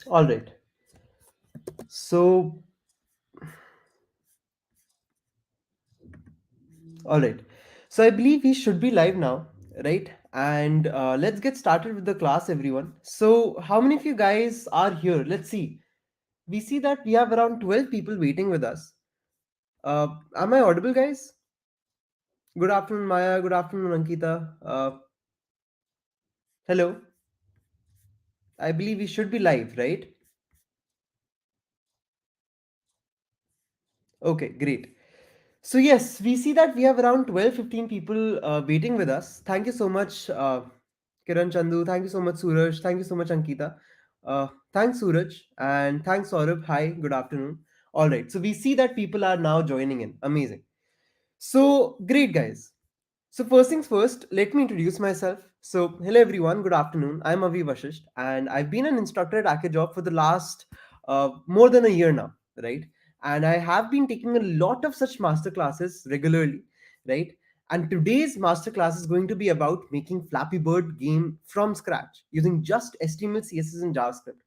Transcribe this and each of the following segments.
All right. So, all right. So I believe we should be live now, right? And let's get started with the class, everyone. So, how many of you guys are here? Let's see. We see that we have around 12 people waiting with us. Am I audible, guys? Good afternoon, Maya. Good afternoon, Ankita. Hello. I believe we should be live, right? Okay, great. So yes, we see that we have around 12-15 people waiting with us. Thank you so much, Kiran Chandu. Thank you so much, Suraj. Thank you so much, Ankita. Thanks, Suraj. And thanks, Saurabh. Hi, good afternoon. All right, so we see that people are now joining in. Amazing. So, great, guys. So, first things first, let me introduce myself. So, hello everyone, good afternoon. I'm Avi Vashishta, and I've been an instructor at AccioJob for the last more than a year now, right? And I have been taking a lot of such master classes regularly, right? And today's master class is going to be about making Flappy Bird game from scratch using just HTML, CSS, and JavaScript.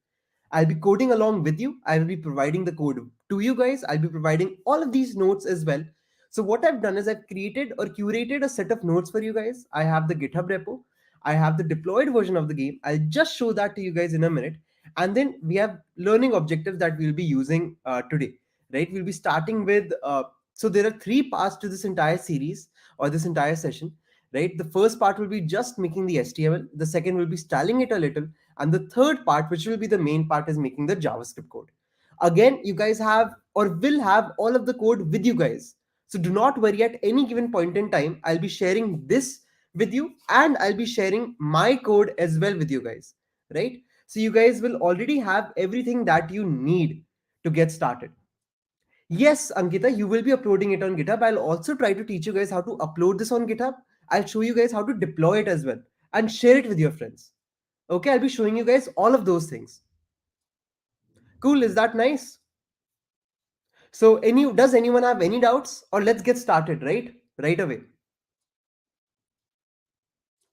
I'll be coding along with you. I will be providing the code to you guys. I'll be providing all of these notes as well. So what I've done is I've created or curated a set of notes for you guys. I have the GitHub repo. I have the deployed version of the game. I'll just show that to you guys in a minute. And then we have learning objectives that we'll be using today, right? We'll be starting with, so there are three parts to this entire series or this entire session, right? The first part will be just making the HTML. The second will be styling it a little, and the third part, which will be the main part, is making the JavaScript code. Again, you guys have or will have all of the code with you guys. So do not worry, at any given point in time, I'll be sharing this with you and I'll be sharing my code as well with you guys, right? So you guys will already have everything that you need to get started. Yes, Ankita, you will be uploading it on GitHub. I'll also try to teach you guys how to upload this on GitHub. I'll show you guys how to deploy it as well and share it with your friends. Okay, I'll be showing you guys all of those things. Cool, is that nice? So any does anyone have any doubts, or let's get started right away.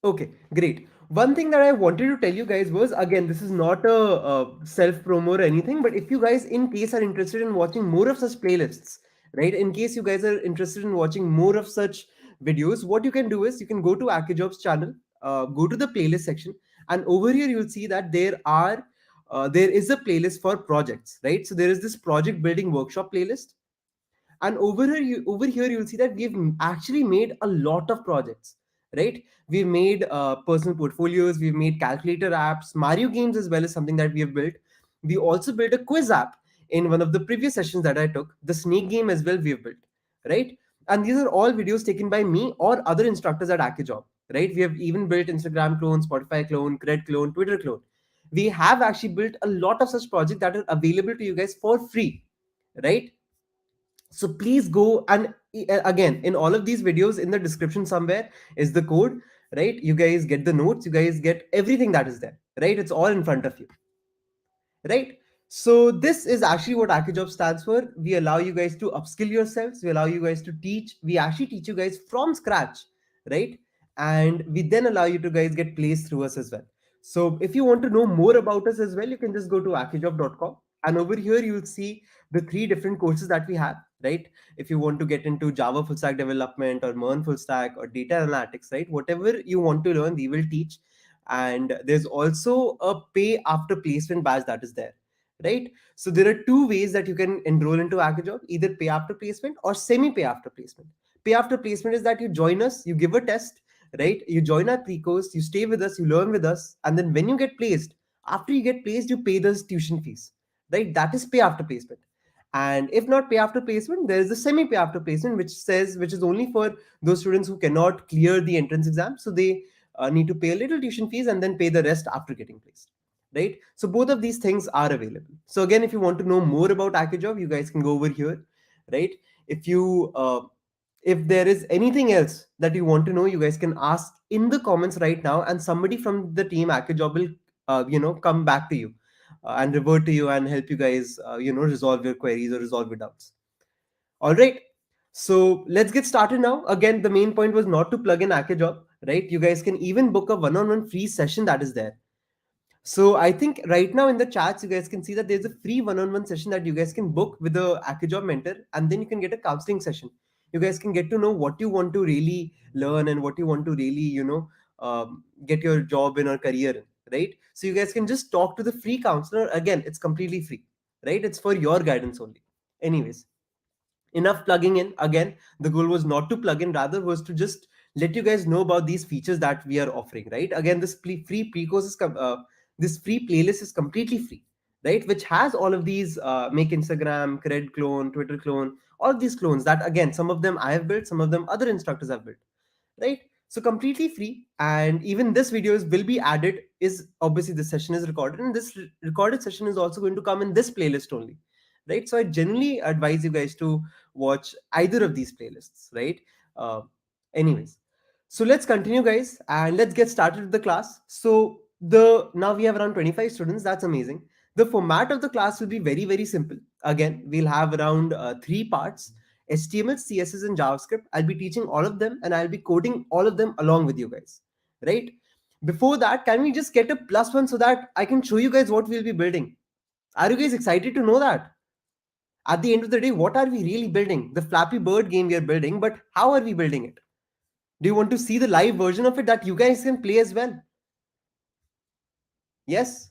Okay, great. One thing that I wanted to tell you guys was, again, this is not a self promo or anything, but if you guys in case are interested in watching more of such playlists, right, in case you guys are interested in watching more of such videos, what you can do is you can go to AccioJob's channel, go to the playlist section, and over here you'll see that there is a playlist for projects, right? So there is this project building workshop playlist, and over here you'll see that we've actually made a lot of projects, right? We've made personal portfolios, we've made calculator apps, Mario games as well as something that we have built. We also built a quiz app in one of the previous sessions that I took. The snake game as well we have built, right? And these are all videos taken by me or other instructors at AccioJob, right? We have even built Instagram clone, Spotify clone, Cred clone, Twitter clone. We have actually built a lot of such projects that are available to you guys for free, right? So please go and again, in all of these videos, in the description somewhere is the code, right? You guys get the notes, you guys get everything that is there, right? It's all in front of you, right? So this is actually what AccioJob stands for. We allow you guys to upskill yourselves. We allow you guys to teach. We actually teach you guys from scratch, right? And we then allow you to guys get placed through us as well. So if you want to know more about us as well, you can just go to acciojob.com. And over here, you'll see the three different courses that we have, right? If you want to get into Java full stack development or Mern full stack or data analytics, right? Whatever you want to learn, we will teach. And there's also a pay after placement badge that is there, right? So there are two ways that you can enroll into AccioJob: either pay after placement or semi pay after placement. Pay after placement is that you join us, you give a test, right? You join our pre-course, you stay with us, you learn with us, and then when you get placed, after you get placed, you pay those tuition fees, right? That is pay after placement. And if not pay after placement, there is the semi pay after placement, which is only for those students who cannot clear the entrance exam, so they need to pay a little tuition fees and then pay the rest after getting placed, right? So both of these things are available. So again, if you want to know more about AccioJob, you guys can go over here, right? If you if there is anything else that you want to know, you guys can ask in the comments right now, and somebody from the team AccioJob will come back to you and revert to you and help you guys resolve your queries or resolve your doubts. All right. So let's get started now. Again, the main point was not to plug in AccioJob, right? You guys can even book a one-on-one free session that is there. So I think right now in the chats, you guys can see that there's a free one-on-one session that you guys can book with the AccioJob mentor, and then you can get a counseling session. You guys can get to know what you want to really learn and what you want to really, get your job in or career in, right? So you guys can just talk to the free counselor. Again, it's completely free, right? It's for your guidance only. Anyways, enough plugging in. Again, the goal was not to plug in, rather was to just let you guys know about these features that we are offering, right? Again, this free pre-course this free playlist is completely free, right? Which has all of these make Instagram cred clone, Twitter clone, all of these clones that, again, some of them I have built, some of them other instructors have built, right? So completely free. And even this videos will be added. Is obviously this session is recorded, and this recorded session is also going to come in this playlist only, right? So I generally advise you guys to watch either of these playlists, right? uh, Anyways, so let's continue, guys, and let's get started with the class. So the now we have around 25 students. That's amazing. The format of the class will be very, very simple. Again, we'll have around three parts: HTML, CSS, and JavaScript. I'll be teaching all of them, and I'll be coding all of them along with you guys, right? Before that, can we just get a +1 so that I can show you guys what we'll be building? Are you guys excited to know that? At the end of the day, what are we really building? The Flappy Bird game we are building, but how are we building it? Do you want to see the live version of it that you guys can play as well? Yes?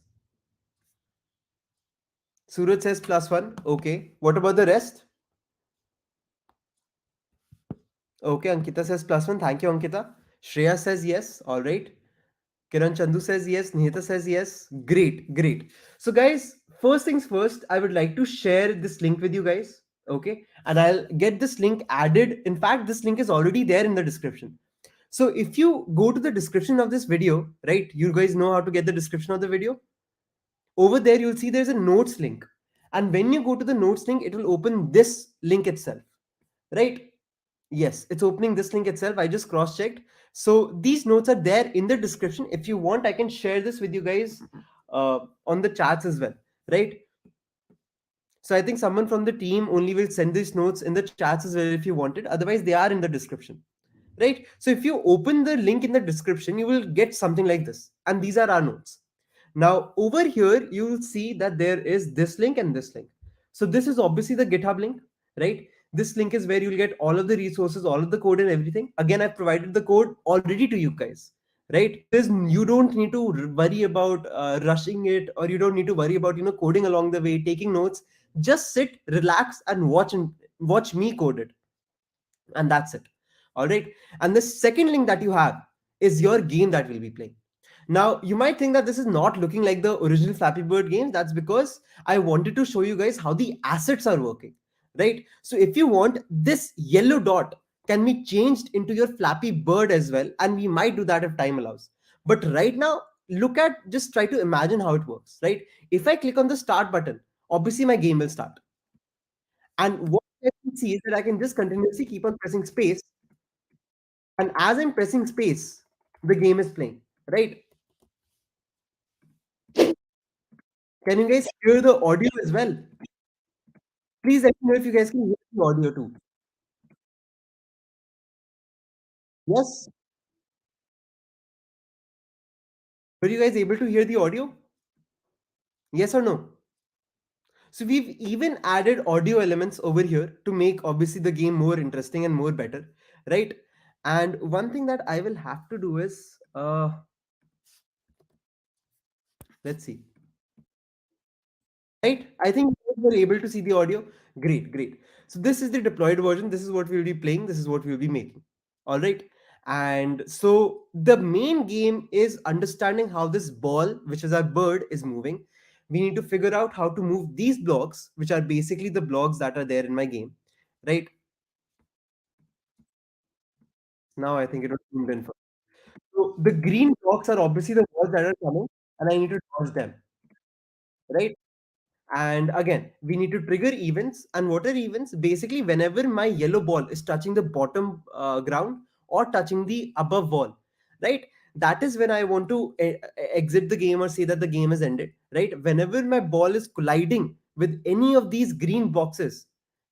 Suraj says +1. Okay. What about the rest? Okay, Ankita says +1. Thank you, Ankita. Shreya says yes. All right. Kiran Chandu says yes. Nihita says yes. Great, great. So, guys, first things first, I would like to share this link with you guys. Okay. And I'll get this link added. In fact, this link is already there in the description. So, if you go to the description of this video, right, you guys know how to get the description of the video. Over there, you'll see there's a notes link. And when you go to the notes link, it will open this link itself, right? Yes, it's opening this link itself. I just cross checked. So these notes are there in the description. If you want, I can share this with you guys on the chats as well, right? So I think someone from the team only will send these notes in the chats as well if you wanted. Otherwise, they are in the description, right? So if you open the link in the description, you will get something like this. And these are our notes. Now, over here, you will see that there is this link and this link. So this is obviously the GitHub link, right? This link is where you'll get all of the resources, all of the code and everything. Again, I've provided the code already to you guys, right? You don't need to worry about rushing it, or you don't need to worry about, coding along the way, taking notes. Just sit, relax, and watch me code it, and that's it. All right. And the second link that you have is your game that we'll be playing. Now, you might think that this is not looking like the original Flappy Bird games. That's because I wanted to show you guys how the assets are working, right? So if you want, this yellow dot can be changed into your Flappy Bird as well, and we might do that if time allows. But right now, just try to imagine how it works, right? If I click on the start button, obviously my game will start. And what I can see is that I can just continuously keep on pressing space, and as I'm pressing space, the game is playing, right? Can you guys hear the audio as well? Please let me know if you guys can hear the audio too. Yes? Were you guys able to hear the audio? Yes or no? So we've even added audio elements over here to make obviously the game more interesting and more better, right? And one thing that I will have to do is, let's see. Right? I think we're able to see the audio. Great, great. So this is the deployed version. This is what we'll be playing. This is what we'll be making. All right. And so the main game is understanding how this ball, which is our bird, is moving. We need to figure out how to move these blocks, which are basically the blocks that are there in my game. Right? Now I think it was zoomed in. So the green blocks are obviously the balls that are coming, and I need to dodge them. Right? And again, we need to trigger events. And what are events? Basically, whenever my yellow ball is touching the bottom ground or touching the above wall, right? That is when I want to exit the game or say that the game is ended, right? Whenever my ball is colliding with any of these green boxes,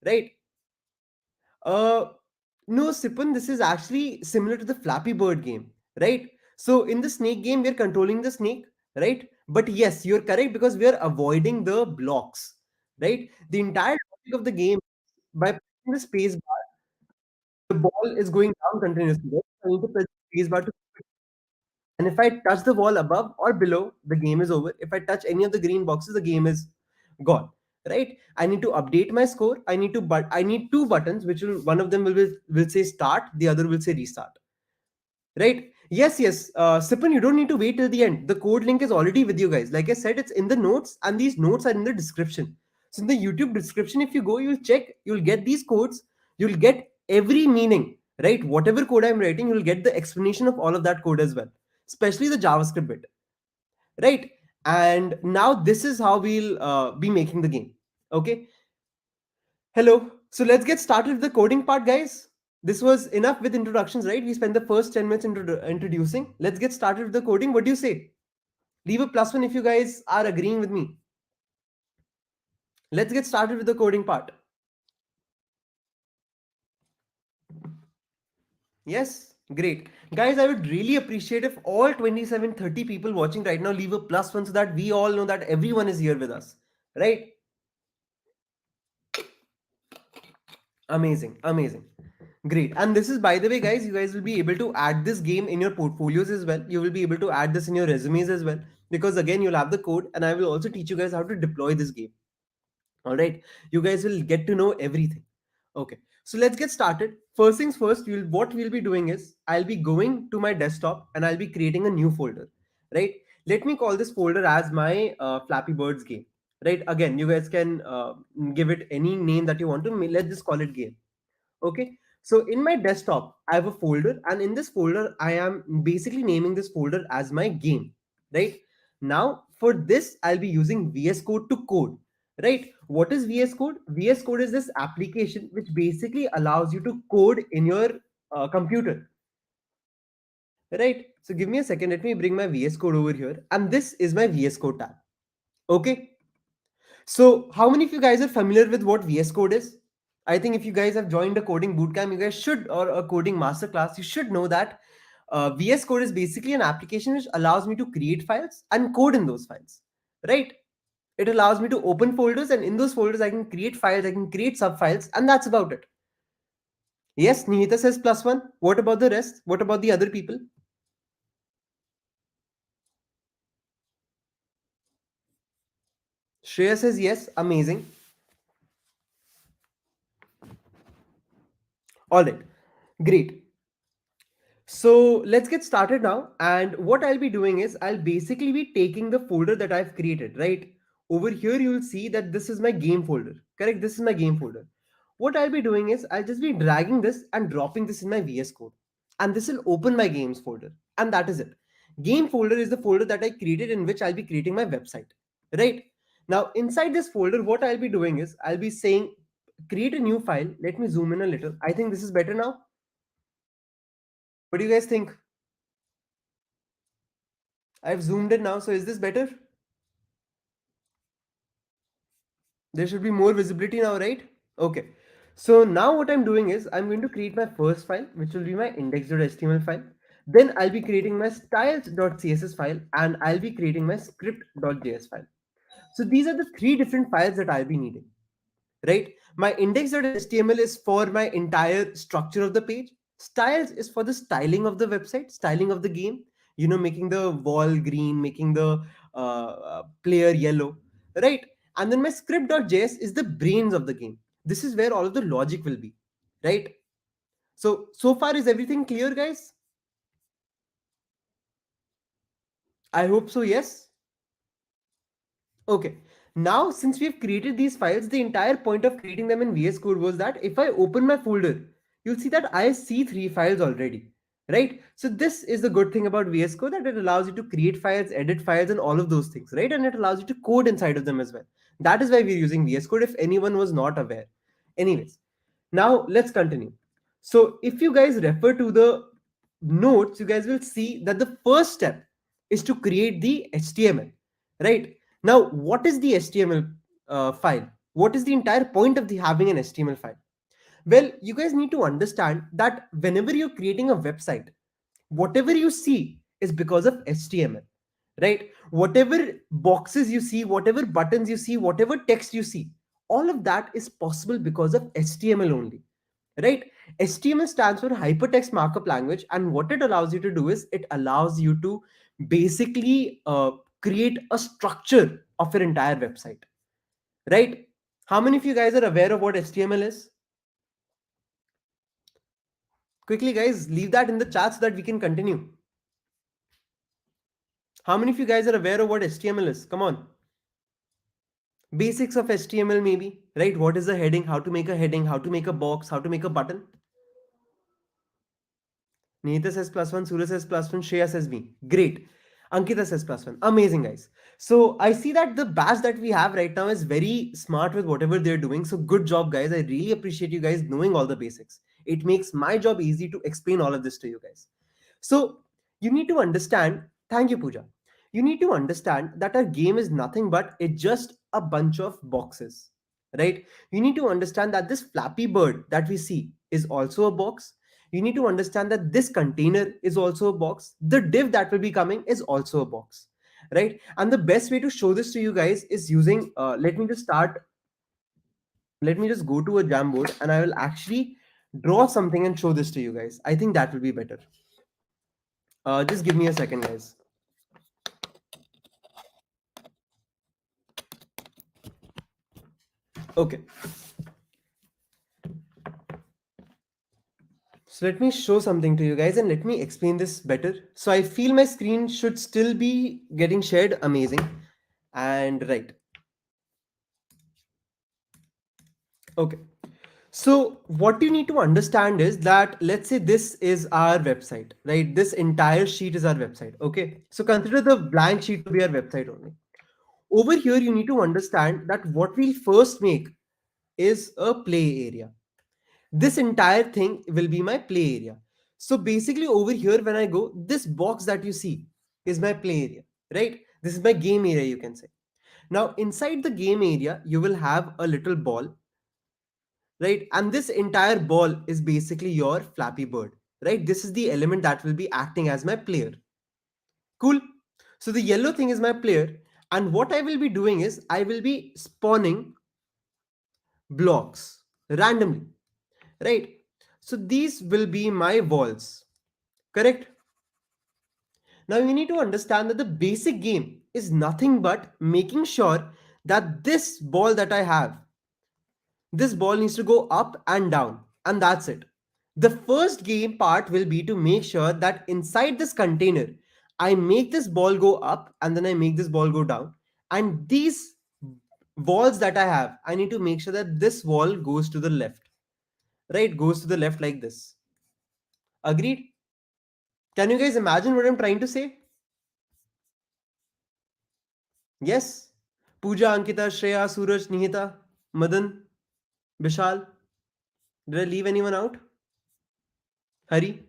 right? Uh, no, Sipun, this is actually similar to the Flappy Bird game, right? So in the snake game, we're controlling the snake, right? But yes, you're correct because we are avoiding the blocks, right? The entire logic of the game, by pressing the space bar, the ball is going down continuously. Right? I need to press the space bar to, and if I touch the wall above or below, the game is over. If I touch any of the green boxes, the game is gone. Right? I need to update my score. I need two buttons, which will one of them will say start, the other will say restart. Right? Yes. Sipan, you don't need to wait till the end. The code link is already with you guys. Like I said, it's in the notes, and these notes are in the description. So in the YouTube description, if you go, you'll check, you'll get these codes, you'll get every meaning, right? Whatever code I'm writing, you'll get the explanation of all of that code as well, especially the JavaScript bit, right? And now this is how we'll be making the game. Okay. Hello. So let's get started with the coding part, guys. This was enough with introductions, right? We spent the first 10 minutes introducing. Let's get started with the coding. What do you say? Leave a plus one if you guys are agreeing with me. Let's get started with the coding part. Yes? Great. Guys, I would really appreciate if all 27, 30 people watching right now leave a plus one so that we all know that everyone is here with us. Right? Amazing. Amazing. Great. And this is, by the way, guys, you guys will be able to add this game in your portfolios as well. You will be able to add this in your resumes as well. Because again, you'll have the code, and I will also teach you guys how to deploy this game. All right. You guys will get to know everything. Okay. So let's get started. First things first, what we'll be doing is I'll be going to my desktop and I'll be creating a new folder. Right. Let me call this folder as my Flappy Birds game. Right. Again, you guys can give it any name that you want to. Let's just call it game. Okay. So in my desktop, I have a folder, and in this folder, I am basically naming this folder as my game. Right. Now, for this, I'll be using VS Code to code. Right. What is VS Code? VS Code is this application which basically allows you to code in your computer. Right. So give me a second. Let me bring my VS Code over here. And this is my VS Code tab. Okay. So, how many of you guys are familiar with what VS Code is? I think if you guys have joined a coding bootcamp, you guys should, or a coding masterclass, you should know that VS Code is basically an application which allows me to create files and code in those files, right? It allows me to open folders, and in those folders, I can create files, I can create subfiles, and that's about it. Yes, Nihita says plus one. What about the rest? What about the other people? Shreya says yes, amazing. All right, great. So let's get started now. And what I'll be doing is I'll basically be taking the folder that I've created, right? Over here, you'll see that this is my game folder, correct? This is my game folder. What I'll be doing is I'll just be dragging this and dropping this in my VS Code. And this will open my games folder. And that is it. Game folder is the folder that I created in which I'll be creating my website, right? Now, inside this folder, what I'll be doing is I'll be saying, create a new file. Let me zoom in a little. I think this is better now. What do you guys think? I've zoomed in now. So is this better? There should be more visibility now, right? Okay. So now what I'm doing is I'm going to create my first file, which will be my index.html file. Then I'll be creating my styles.css file, and I'll be creating my script.js file. So these are the three different files that I'll be needing, right? My index.html is for my entire structure of the page. Styles is for the styling of the website, styling of the game, making the wall green, making the player yellow, right? And then my script.js is the brains of the game. This is where all of the logic will be, right? So far, is everything clear, guys? I hope so, yes. Okay. Now, since we've created these files, the entire point of creating them in VS Code was that if I open my folder, you'll see that I see three files already, right? So this is the good thing about VS Code, that it allows you to create files, edit files, and all of those things, right? And it allows you to code inside of them as well. That is why we're using VS Code, if anyone was not aware. Anyways, now let's continue. So if you guys refer to the notes, you guys will see that the first step is to create the HTML, right? Now, what is the HTML file? What is the entire point of the having an HTML file? Well, you guys need to understand that whenever you're creating a website, whatever you see is because of HTML, right? Whatever boxes you see, whatever buttons you see, whatever text you see, all of that is possible because of HTML only, right? HTML stands for hypertext markup language, and what it allows you to do is it allows you to basically create a structure of your entire website, right? How many of you guys are aware of what HTML is? Quickly, guys, leave that in the chat so that we can continue. How many of you guys are aware of what HTML is? Come on. Basics of HTML, maybe, right? What is a heading? How to make a heading? How to make a box? How to make a button? Nihita says +1, Surya says +1, Shreya says me. Great. Ankita says +1. Amazing, guys. So I see that the batch that we have right now is very smart with whatever they're doing. So good job, guys. I really appreciate you guys knowing all the basics. It makes my job easy to explain all of this to you guys. So you need to understand, thank you, Pooja. You need to understand that our game is nothing but it's just a bunch of boxes, right? You need to understand that this Flappy Bird that we see is also a box. You need to understand that this container is also a box. The div that will be coming is also a box, right? And the best way to show this to you guys is using, let me just go to a Jamboard and I will actually draw something and show this to you guys. I think that will be better. Just give me a second, guys. Okay. So let me show something to you guys and let me explain this better. So I feel my screen should still be getting shared. Amazing. And right. Okay. So what you need to understand is that, let's say this is our website, right? This entire sheet is our website. Okay. So consider the blank sheet to be our website only. Over here, you need to understand that what we'll first make is a play area. This entire thing will be my play area. So basically over here, when I go, this box that you see is my play area, right? This is my game area, you can say. Now inside the game area, you will have a little ball, right? And this entire ball is basically your Flappy Bird, right? This is the element that will be acting as my player. Cool. So the yellow thing is my player. And what I will be doing is I will be spawning blocks randomly, right? So these will be my walls, correct? Now you need to understand that the basic game is nothing but making sure that this ball that I have, this ball needs to go up and down, and that's it. The first game part will be to make sure that inside this container, I make this ball go up and then I make this ball go down. And these walls that I have, I need to make sure that this wall goes to the left, right? Goes to the left like this. Agreed? Can you guys imagine what I'm trying to say? Yes? Pooja, Ankita, Shreya, Suraj, Nihita, Madan, Vishal. Did I leave anyone out? Hari?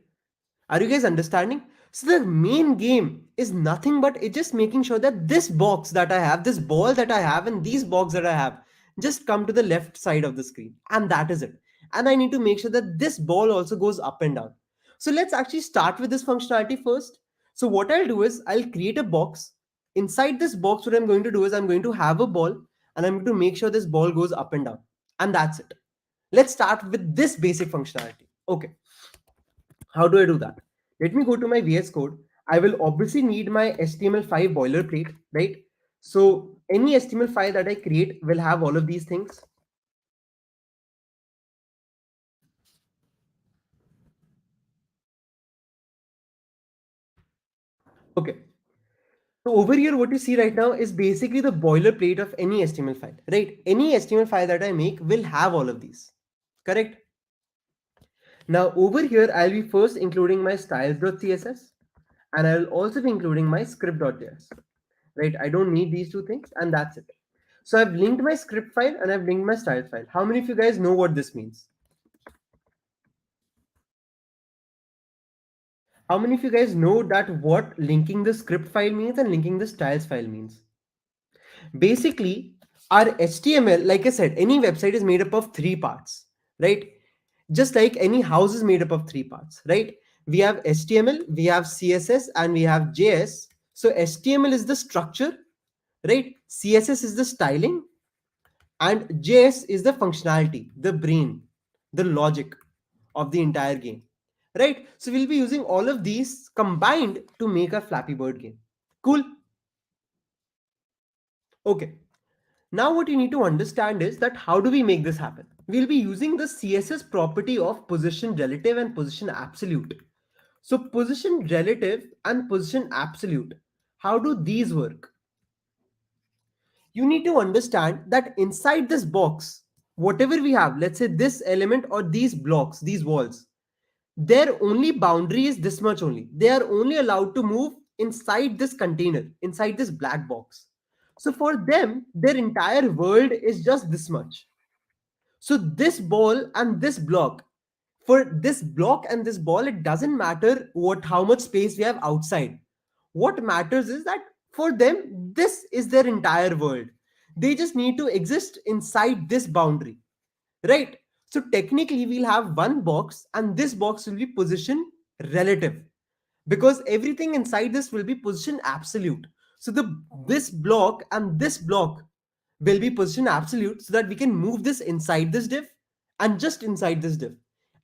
Are you guys understanding? So the main game is nothing but it's just making sure that this box that I have, this ball that I have, and these box that I have just come to the left side of the screen. And that is it. And I need to make sure that this ball also goes up and down. So let's actually start with this functionality first. So what I'll do is I'll create a box. Inside this box, what I'm going to do is I'm going to have a ball and I'm going to make sure this ball goes up and down. And that's it. Let's start with this basic functionality. Okay. How do I do that? Let me go to my VS Code. I will obviously need my HTML5 boilerplate, right? So any HTML file that I create will have all of these things. Okay. So over here, what you see right now is basically the boilerplate of any HTML file, right? Any HTML file that I make will have all of these, correct? Now over here, I'll be first including my styles.css and I will also be including my script.js, right? I don't need these two things and that's it. So I've linked my script file and I've linked my styles file. How many of you guys know what this means? How many of you guys know that what linking the script file means and linking the styles file means? Basically, our HTML, like I said, any website is made up of three parts, right? Just like any house is made up of three parts, right? We have HTML, we have CSS, and we have JS. So HTML is the structure, right? CSS is the styling, and JS is the functionality, the brain, the logic of the entire game, right? So we'll be using all of these combined to make a Flappy Bird game. Cool. Okay. Now what you need to understand is that how do we make this happen? We'll be using the CSS property of position relative and position absolute. So position relative and position absolute, how do these work? You need to understand that inside this box, whatever we have, let's say this element or these blocks, these walls, their only boundary is this much only. They are only allowed to move inside this container, inside this black box. So for them, their entire world is just this much. So this ball and this block, for this block and this ball, it doesn't matter what how much space we have outside. What matters is that for them, this is their entire world. They just need to exist inside this boundary, right? So technically, we'll have one box, and this box will be position relative because everything inside this will be position absolute. So the this block and this block will be position absolute so that we can move this inside this div and just inside this div.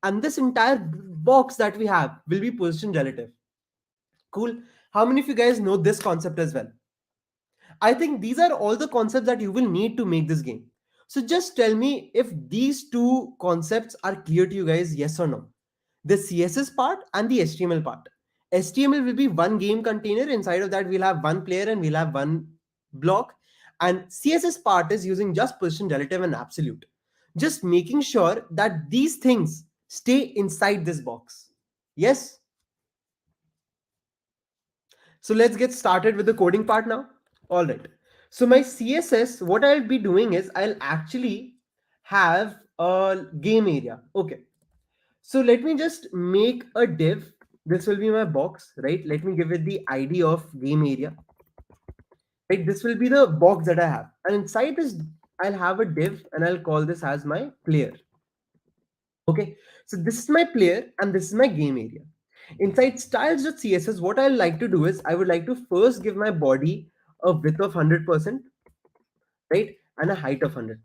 And this entire box that we have will be position relative. Cool. How many of you guys know this concept as well? I think these are all the concepts that you will need to make this game. So just tell me if these two concepts are clear to you guys, yes or no. The CSS part and the HTML part. HTML will be one game container. Inside of that, we'll have one player and we'll have one block. And CSS part is using just position, relative, and absolute. Just making sure that these things stay inside this box. Yes? So let's get started with the coding part now. All right. So my CSS, what I'll be doing is I'll actually have a game area. Okay. So let me just make a div. This will be my box, right? Let me give it the ID of game area. Right? This will be the box that I have. And inside this, I'll have a div and I'll call this as my player. Okay. So this is my player and this is my game area. Inside styles.css, what I like to do is I would like to first give my body a width of 100%, right? And a height of 100%,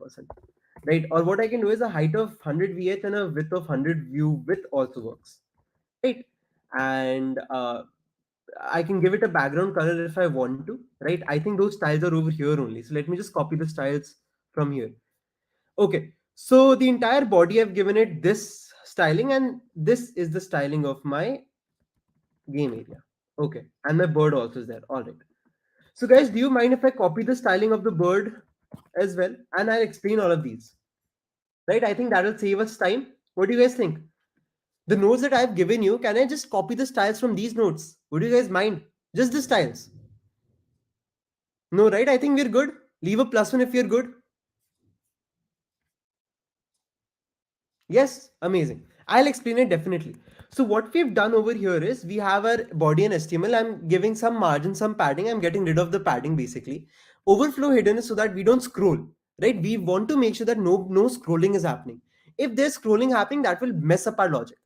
right? Or what I can do is a height of 100 VH and a width of 100 view width also works, right? And I can give it a background color if I want to, right? I think those styles are over here only. So let me just copy the styles from here. Okay. So the entire body, I've given it this styling, and this is the styling of my game area. Okay. And my bird also is there. All right. So guys, do you mind if I copy the styling of the bird as well? And I'll explain all of these. Right? I think that will save us time. What do you guys think? The notes that I've given you, can I just copy the styles from these notes? Would you guys mind? Just the styles. No, right? I think we're good. Leave a +1 if you're good. Yes, amazing. I'll explain it definitely. So what we've done over here is we have our body and HTML. I'm giving some margin, some padding. I'm getting rid of the padding basically. Overflow hidden is so that we don't scroll, right? We want to make sure that no scrolling is happening. If there's scrolling happening, that will mess up our logic.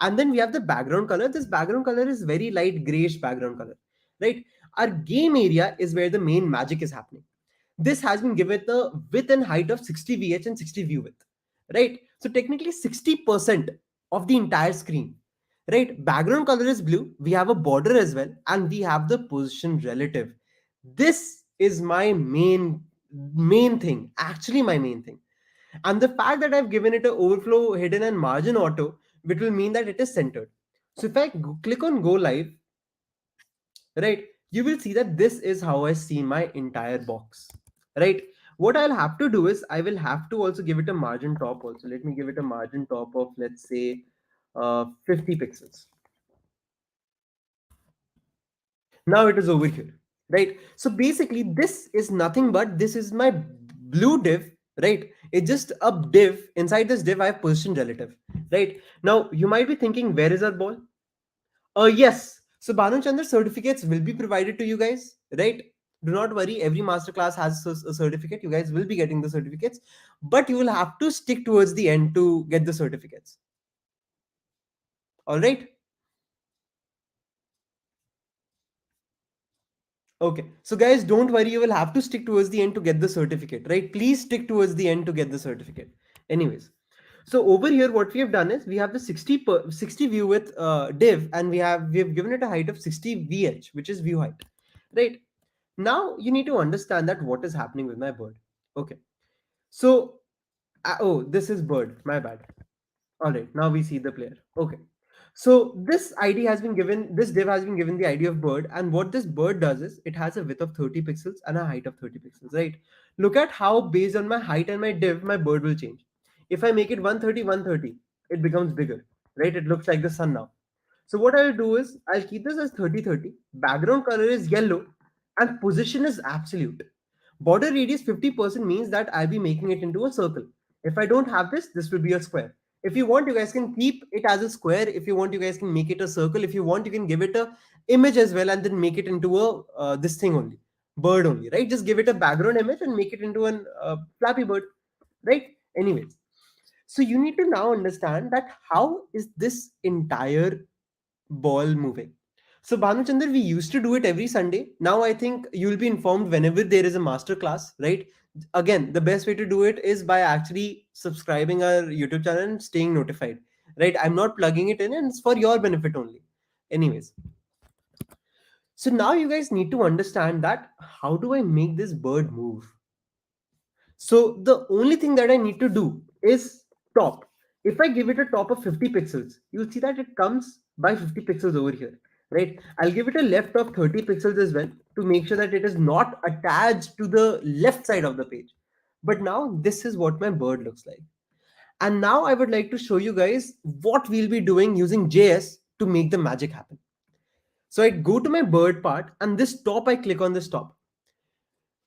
And then we have the background color. This background color is very light grayish background color, right? Our game area is where the main magic is happening. This has been given the width and height of 60 VH and 60 view width, right? So technically 60% of the entire screen, right? Background color is blue. We have a border as well, and we have the position relative. This is my main thing, actually my main thing. And the fact that I've given it a overflow hidden and margin auto, which will mean that it is centered. So if I click on go live, right, you will see that this is how I see my entire box, right? What I'll have to do is I will have to also give it a margin top also. Let me give it a margin top of, let's say, 50 pixels. Now it is over here, right? So basically this is nothing but this is my blue div, right? It's just a div. Inside this div I have position relative, right? Now you might be thinking, where is our ball? Yes. So Banu Chandra certificates will be provided to you guys, right? Do not worry. Every masterclass has a certificate. You guys will be getting the certificates, but you will have to stick towards the end to get the certificates. All right. Okay. So guys, don't worry, you will have to stick towards the end to get the certificate, right? Please stick towards the end to get the certificate. Anyways, so over here, what we have done is we have the 60 view with div, and we have given it a height of 60 vh, which is view height, right? Now you need to understand that what is happening with my bird. Okay. So oh, this is bird. My bad. All right, now we see the player. Okay. So this ID has been given, this div has been given the ID of bird, and what this bird does is it has a width of 30 pixels and a height of 30 pixels, right? Look at how based on my height and my div, my bird will change. If I make it 130, 130, it becomes bigger, right? It looks like the sun now. So what I'll do is I'll keep this as 30/30. Background color is yellow and position is absolute. Border radius 50% means that I'll be making it into a circle. If I don't have this, this will be a square. If you want, you guys can keep it as a square. If you want, you guys can make it a circle. If you want, you can give it a image as well and then make it into a this thing only, bird only, right? Just give it a background image and make it into an Flappy Bird, right? Anyways, so you need to now understand that how is this entire ball moving. So Bhanuchandar, we used to do it every Sunday. Now I think you'll be informed whenever there is a master class, right? Again, the best way to do it is by actually subscribing our YouTube channel and staying notified, right? I'm not plugging it in, and it's for your benefit only. Anyways, so now you guys need to understand that how do I make this bird move? So the only thing that I need to do is top. If I give it a top of 50 pixels, you'll see that it comes by 50 pixels over here, right? I'll give it a left of 30 pixels as well to make sure that it is not attached to the left side of the page. But now this is what my bird looks like. And now I would like to show you guys what we'll be doing using JS to make the magic happen. So I go to my bird part and this top, I click on this top.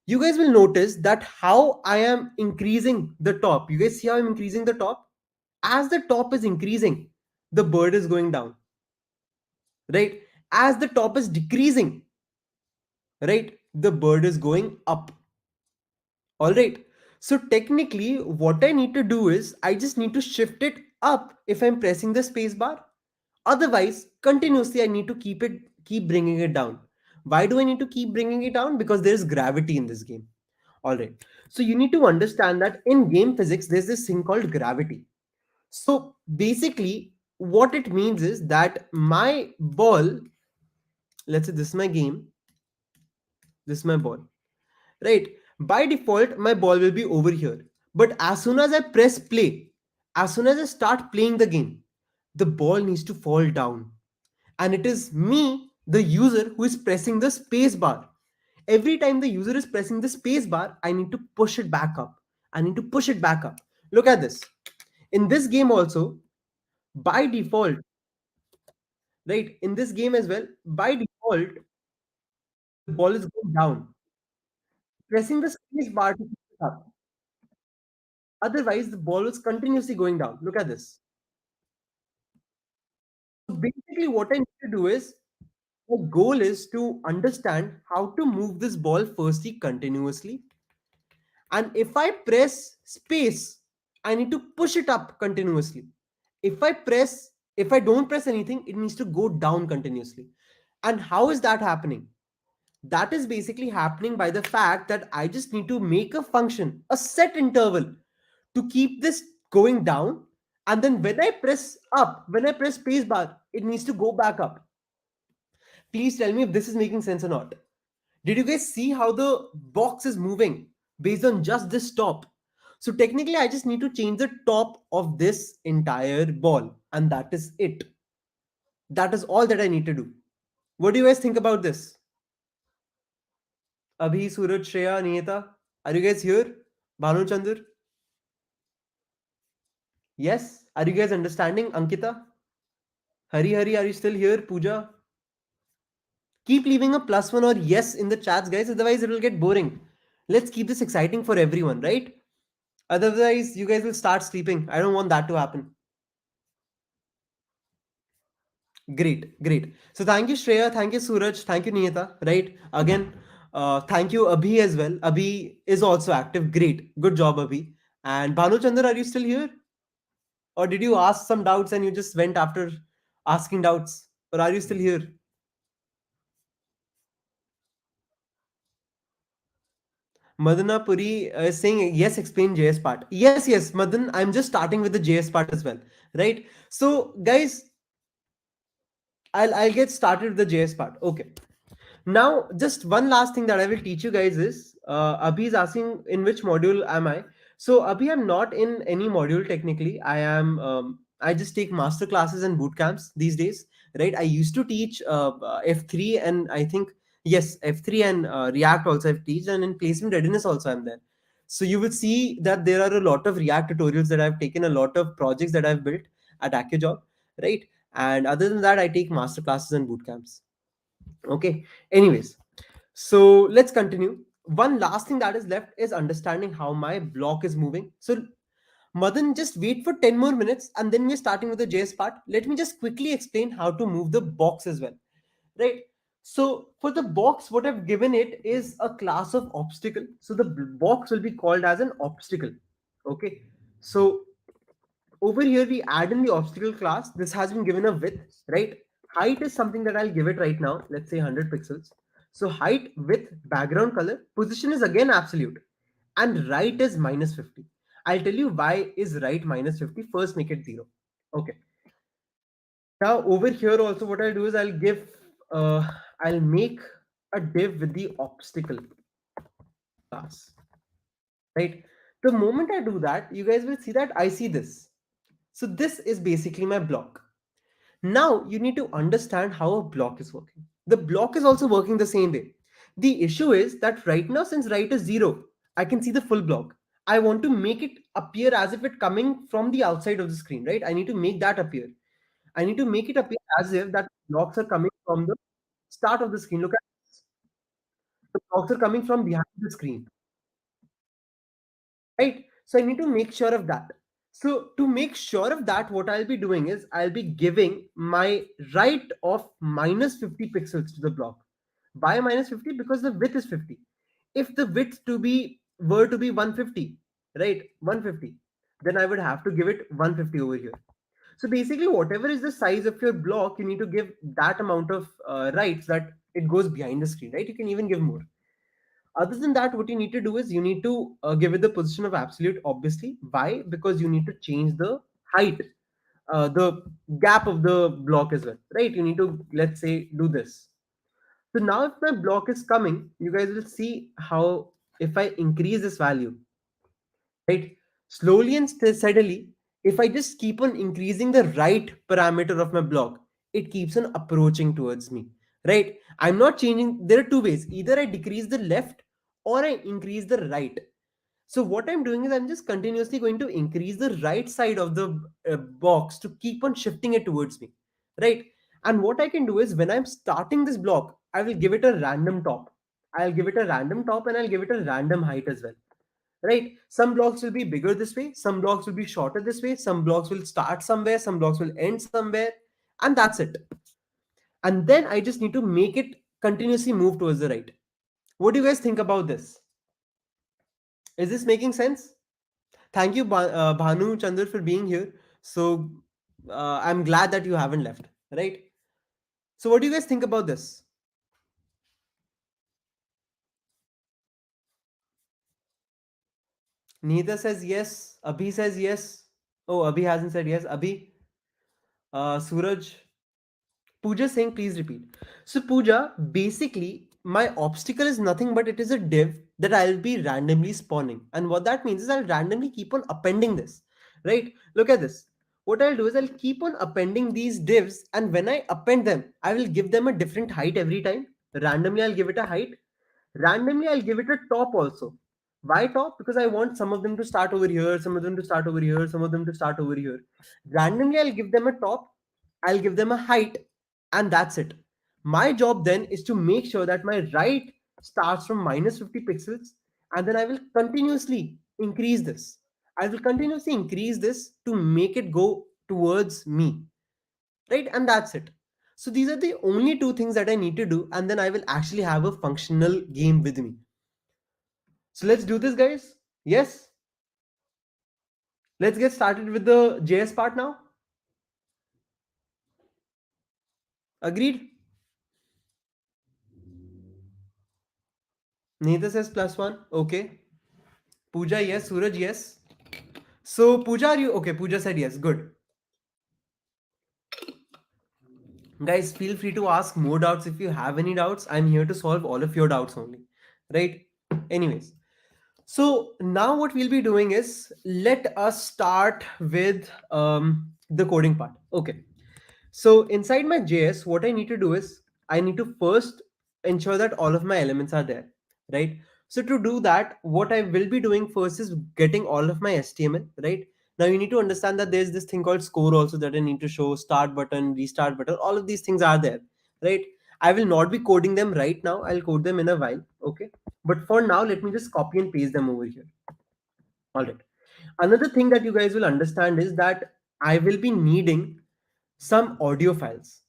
You guys will notice that how I am increasing the top. You guys see how I'm increasing the top? As the top is increasing, the bird is going down, right? As the top is decreasing, right? The bird is going up. All right. So technically, what I need to do is I just need to shift it up if I'm pressing the space bar. Otherwise, continuously, I need to keep bringing it down. Why do I need to keep bringing it down? Because there is gravity in this game. All right. So you need to understand that in game physics, there's this thing called gravity. So basically, what it means is that my ball, let's say this is my game, this is my ball, right? By default, my ball will be over here. But as soon as I press play, as soon as I start playing the game, the ball needs to fall down. And it is me, the user, who is pressing the space bar. Every time the user is pressing the space bar, I need to push it back up. I need to push it back up. Look at this. In this game also, by default, right? In this game as well, by default, the ball is going down. Pressing the space bar to push it up. Otherwise, the ball is continuously going down. Look at this. So basically, what I need to do is the goal is to understand how to move this ball firstly continuously. And if I press space, I need to push it up continuously. If I don't press anything, it needs to go down continuously. And how is that happening? That is basically happening by the fact that I just need to make a function, a set interval to keep this going down. And then when I press up, when I press space bar, it needs to go back up. Please tell me if this is making sense or not. Did you guys see how the box is moving based on just this top? So technically, I just need to change the top of this entire ball, and that is it. That is all that I need to do. What do you guys think about this? Abhi, Suraj, Shreya, Niyata, are you guys here? Bhanu Chandur? Yes? Are you guys understanding? Ankita? Hari Hari, are you still here? Pooja? Keep leaving a plus one or yes in the chats, guys. Otherwise, it will get boring. Let's keep this exciting for everyone, right? Otherwise, you guys will start sleeping. I don't want that to happen. Great, great. So thank you, Shreya. Thank you, Suraj. Thank you, Niyata. Right? Again, thank you, Abhi, as well. Abhi is also active. Great. Good job, Abhi. And Bhanu Chandar, are you still here? Or did you ask some doubts and you just went after asking doubts? Or are you still here? Madana Puri is saying, yes, explain JS part. Yes, yes, Madan, I'm just starting with the JS part as well, right? So, guys, I'll get started with the JS part. Okay. Now, just one last thing that I will teach you guys is Abhi is asking in which module am I? So, Abhi, I'm not in any module technically. I just take master classes and boot camps these days, right? I used to teach F3 and I think, yes, F3 and React also I've teach, and in placement readiness also I'm there. So, you will see that there are a lot of React tutorials that I've taken, a lot of projects that I've built at AccioJob, right? And other than that, I take master classes and boot camps. Okay. Anyways, so let's continue. One last thing that is left is understanding how my block is moving. So Madan, just wait for 10 more minutes and then we're starting with the JS part. Let me just quickly explain how to move the box as well. Right. So for the box, what I've given it is a class of obstacle. So the box will be called as an obstacle. Okay. So over here we add in the obstacle class. This has been given a width, right? Height is something that I'll give it right now. Let's say 100 pixels. So height, width, background color, position is again absolute, and right is minus 50. I'll tell you why is right minus 50. First, make it 0. Okay. Now over here also what I'll do is I'll make a div with the obstacle class, right? The moment I do that, you guys will see that I see this. So this is basically my block. Now you need to understand how a block is working. The block is also working the same way. The issue is that right now, since right is 0, I can see the full block. I want to make it appear as if it coming from the outside of the screen, right? I need to make that appear. I need to make it appear as if that blocks are coming from the start of the screen. Look at this. The blocks are coming from behind the screen, right? So I need to make sure of that. So to make sure of that, what I'll be doing is I'll be giving my right of minus 50 pixels to the block. Why minus 50? Because the width is 50. If the width to be were to be 150, right? 150, then I would have to give it 150 over here. So basically, whatever is the size of your block, you need to give that amount of rights that it goes behind the screen, right? You can even give more. Other than that, what you need to do is you need to give it the position of absolute, obviously. Why? Because you need to change the height, the gap of the block as well, right? You need to, let's say, do this. So now if my block is coming, you guys will see how if I increase this value, right? Slowly and steadily, if I just keep on increasing the right parameter of my block, it keeps on approaching towards me, right? I'm not changing. There are two ways. Either I decrease the left or I increase the right. So what I'm doing is I'm just continuously going to increase the right side of the box to keep on shifting it towards me, right? And what I can do is when I'm starting this block, I will give it a random top. I'll give it a random top and I'll give it a random height as well, right? Some blocks will be bigger this way, some blocks will be shorter this way, some blocks will start somewhere, some blocks will end somewhere, and that's it. And then I just need to make it continuously move towards the right. What do you guys think about this? Is this making sense? Thank you, Bhanu Chandra, for being here. So I'm glad that you haven't left, right? So what do you guys think about this? Neither says yes. Abhi says yes. Oh, Abhi hasn't said yes. Abhi, Suraj, Pooja saying, please repeat. So, Pooja, basically, my obstacle is nothing but it is a div that I'll be randomly spawning. And what that means is I'll randomly keep on appending this, right? Look at this. What I'll do is I'll keep on appending these divs, and when I append them, I will give them a different height every time. Randomly, I'll give it a height. Randomly, I'll give it a top also. Why top? Because I want some of them to start over here, some of them to start over here, some of them to start over here. Randomly, I'll give them a top, I'll give them a height, and that's it. My job then is to make sure that my right starts from minus 50 pixels, and then I will continuously increase this. I will continuously increase this to make it go towards me, right? And that's it. So these are the only two things that I need to do, and then I will actually have a functional game with me. So let's do this, guys. Yes, let's get started with the JS part now. Agreed? Neither says +1. Okay. Pooja, yes. Suraj, yes. So, Pooja, are you okay? Pooja said yes. Good. Guys, feel free to ask more doubts if you have any doubts. I'm here to solve all of your doubts only. Right? Anyways. So now what we'll be doing is let us start with the coding part. Okay. So inside my JS, what I need to do is I need to first ensure that all of my elements are there, right? So to do that, what I will be doing first is getting all of my HTML, right? Now you need to understand that there's this thing called score also that I need to show, start button, restart button, all of these things are there, right? I will not be coding them right now. I'll code them in a while, okay? But for now, let me just copy and paste them over here. All right. Another thing that you guys will understand is that I will be needing some audio files,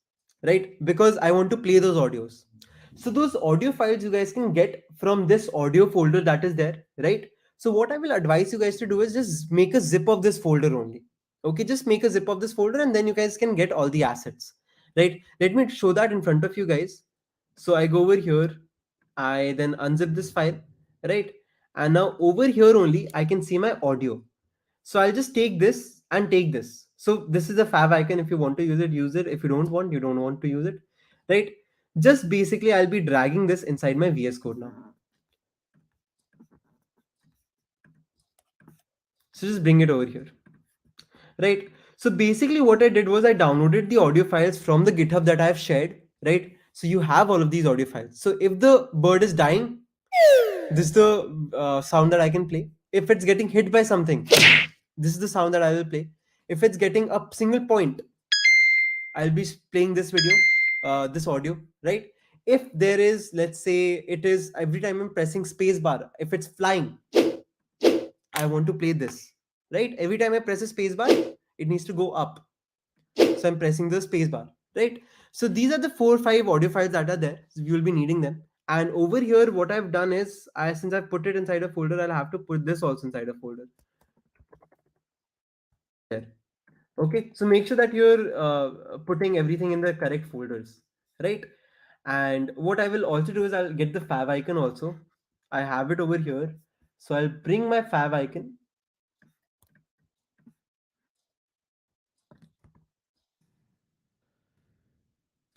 right? Because I want to play those audios. So those audio files you guys can get from this audio folder that is there, right? So what I will advise you guys to do is just make a zip of this folder only. Okay, just make a zip of this folder and then you guys can get all the assets, right? Let me show that in front of you guys. So I go over here, I then unzip this file, right? And now over here only I can see my audio. So I'll just take this and take this. So this is a fav icon. If you want to use it, use it. If you don't want, you don't want to use it, right? Just basically, I'll be dragging this inside my VS Code now. So just bring it over here, right? So basically what I did was I downloaded the audio files from the GitHub that I've shared, right? So you have all of these audio files. So if the bird is dying, this is the sound that I can play. If it's getting hit by something, this is the sound that I will play. If it's getting a single point, I'll be playing this video, this audio, right? If there is, let's say it is every time I'm pressing space bar, if it's flying, I want to play this, right? Every time I press a space bar, it needs to go up. So I'm pressing the space bar, right? So these are the 4 or 5 audio files that are there. So you will be needing them. And over here, what I've done is, since I've put it inside a folder, I'll have to put this also inside a folder. There. Okay, so make sure that you're putting everything in the correct folders, right? And what I will also do is I'll get the fav icon also. I have it over here. So I'll bring my fav icon.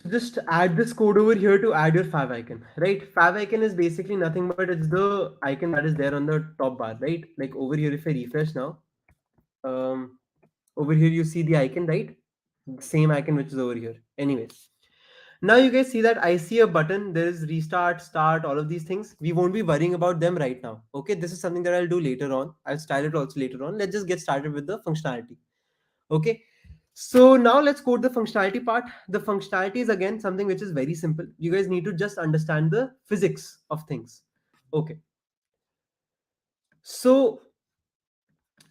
Just add this code over here to add your fav icon, right? Fav icon is basically nothing but it's the icon that is there on the top bar, right? Like over here, if I refresh now, um, over here you see the icon, right? Same icon which is over here. Anyways, now you guys see that I see a button. There is restart, start, all of these things. We won't be worrying about them right now. Okay, this is something that I'll do later on. I'll style it also later on. Let's just get started with the functionality. Okay, so now let's code the functionality part. The functionality is again something which is very simple. You guys need to just understand the physics of things. Okay, so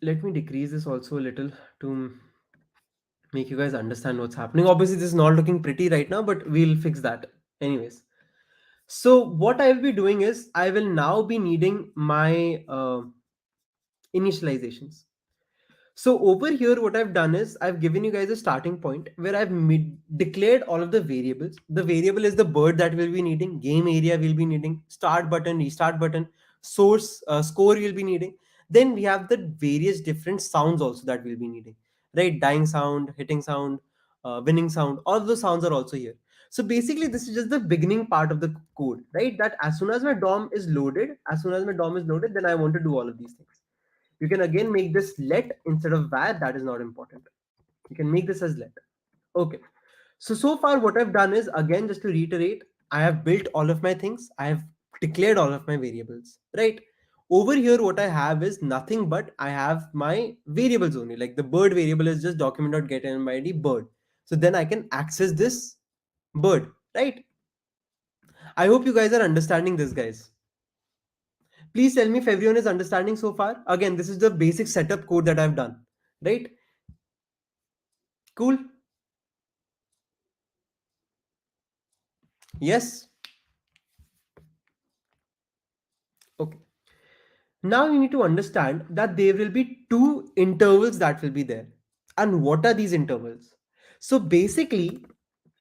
let me decrease this also a little to make you guys understand what's happening. Obviously, this is not looking pretty right now, but we'll fix that. Anyways, so what I will be doing is I will now be needing my initializations. So over here, what I've done is I've given you guys a starting point where I've declared all of the variables. The variable is the bird that we'll be needing, game area we'll be needing, start button, restart button, source score we'll be needing. Then we have the various different sounds also that we'll be needing, right? Dying sound, hitting sound, winning sound, all of those sounds are also here. So basically, this is just the beginning part of the code, right? That as soon as my DOM is loaded, then I want to do all of these things. You can again make this let instead of var. That is not important. You can make this as let. Okay. So far what I've done is, again, just to reiterate, I have built all of my things. I have declared all of my variables, right? Over here, what I have is nothing but I have my variables only. Like the bird variable is just document.getInMyID bird. So then I can access this bird, right? I hope you guys are understanding this, guys. Please tell me if everyone is understanding so far. Again, this is the basic setup code that I've done, right? Cool. Yes. Okay. Now you need to understand that there will be 2 intervals that will be there. And what are these intervals? So basically,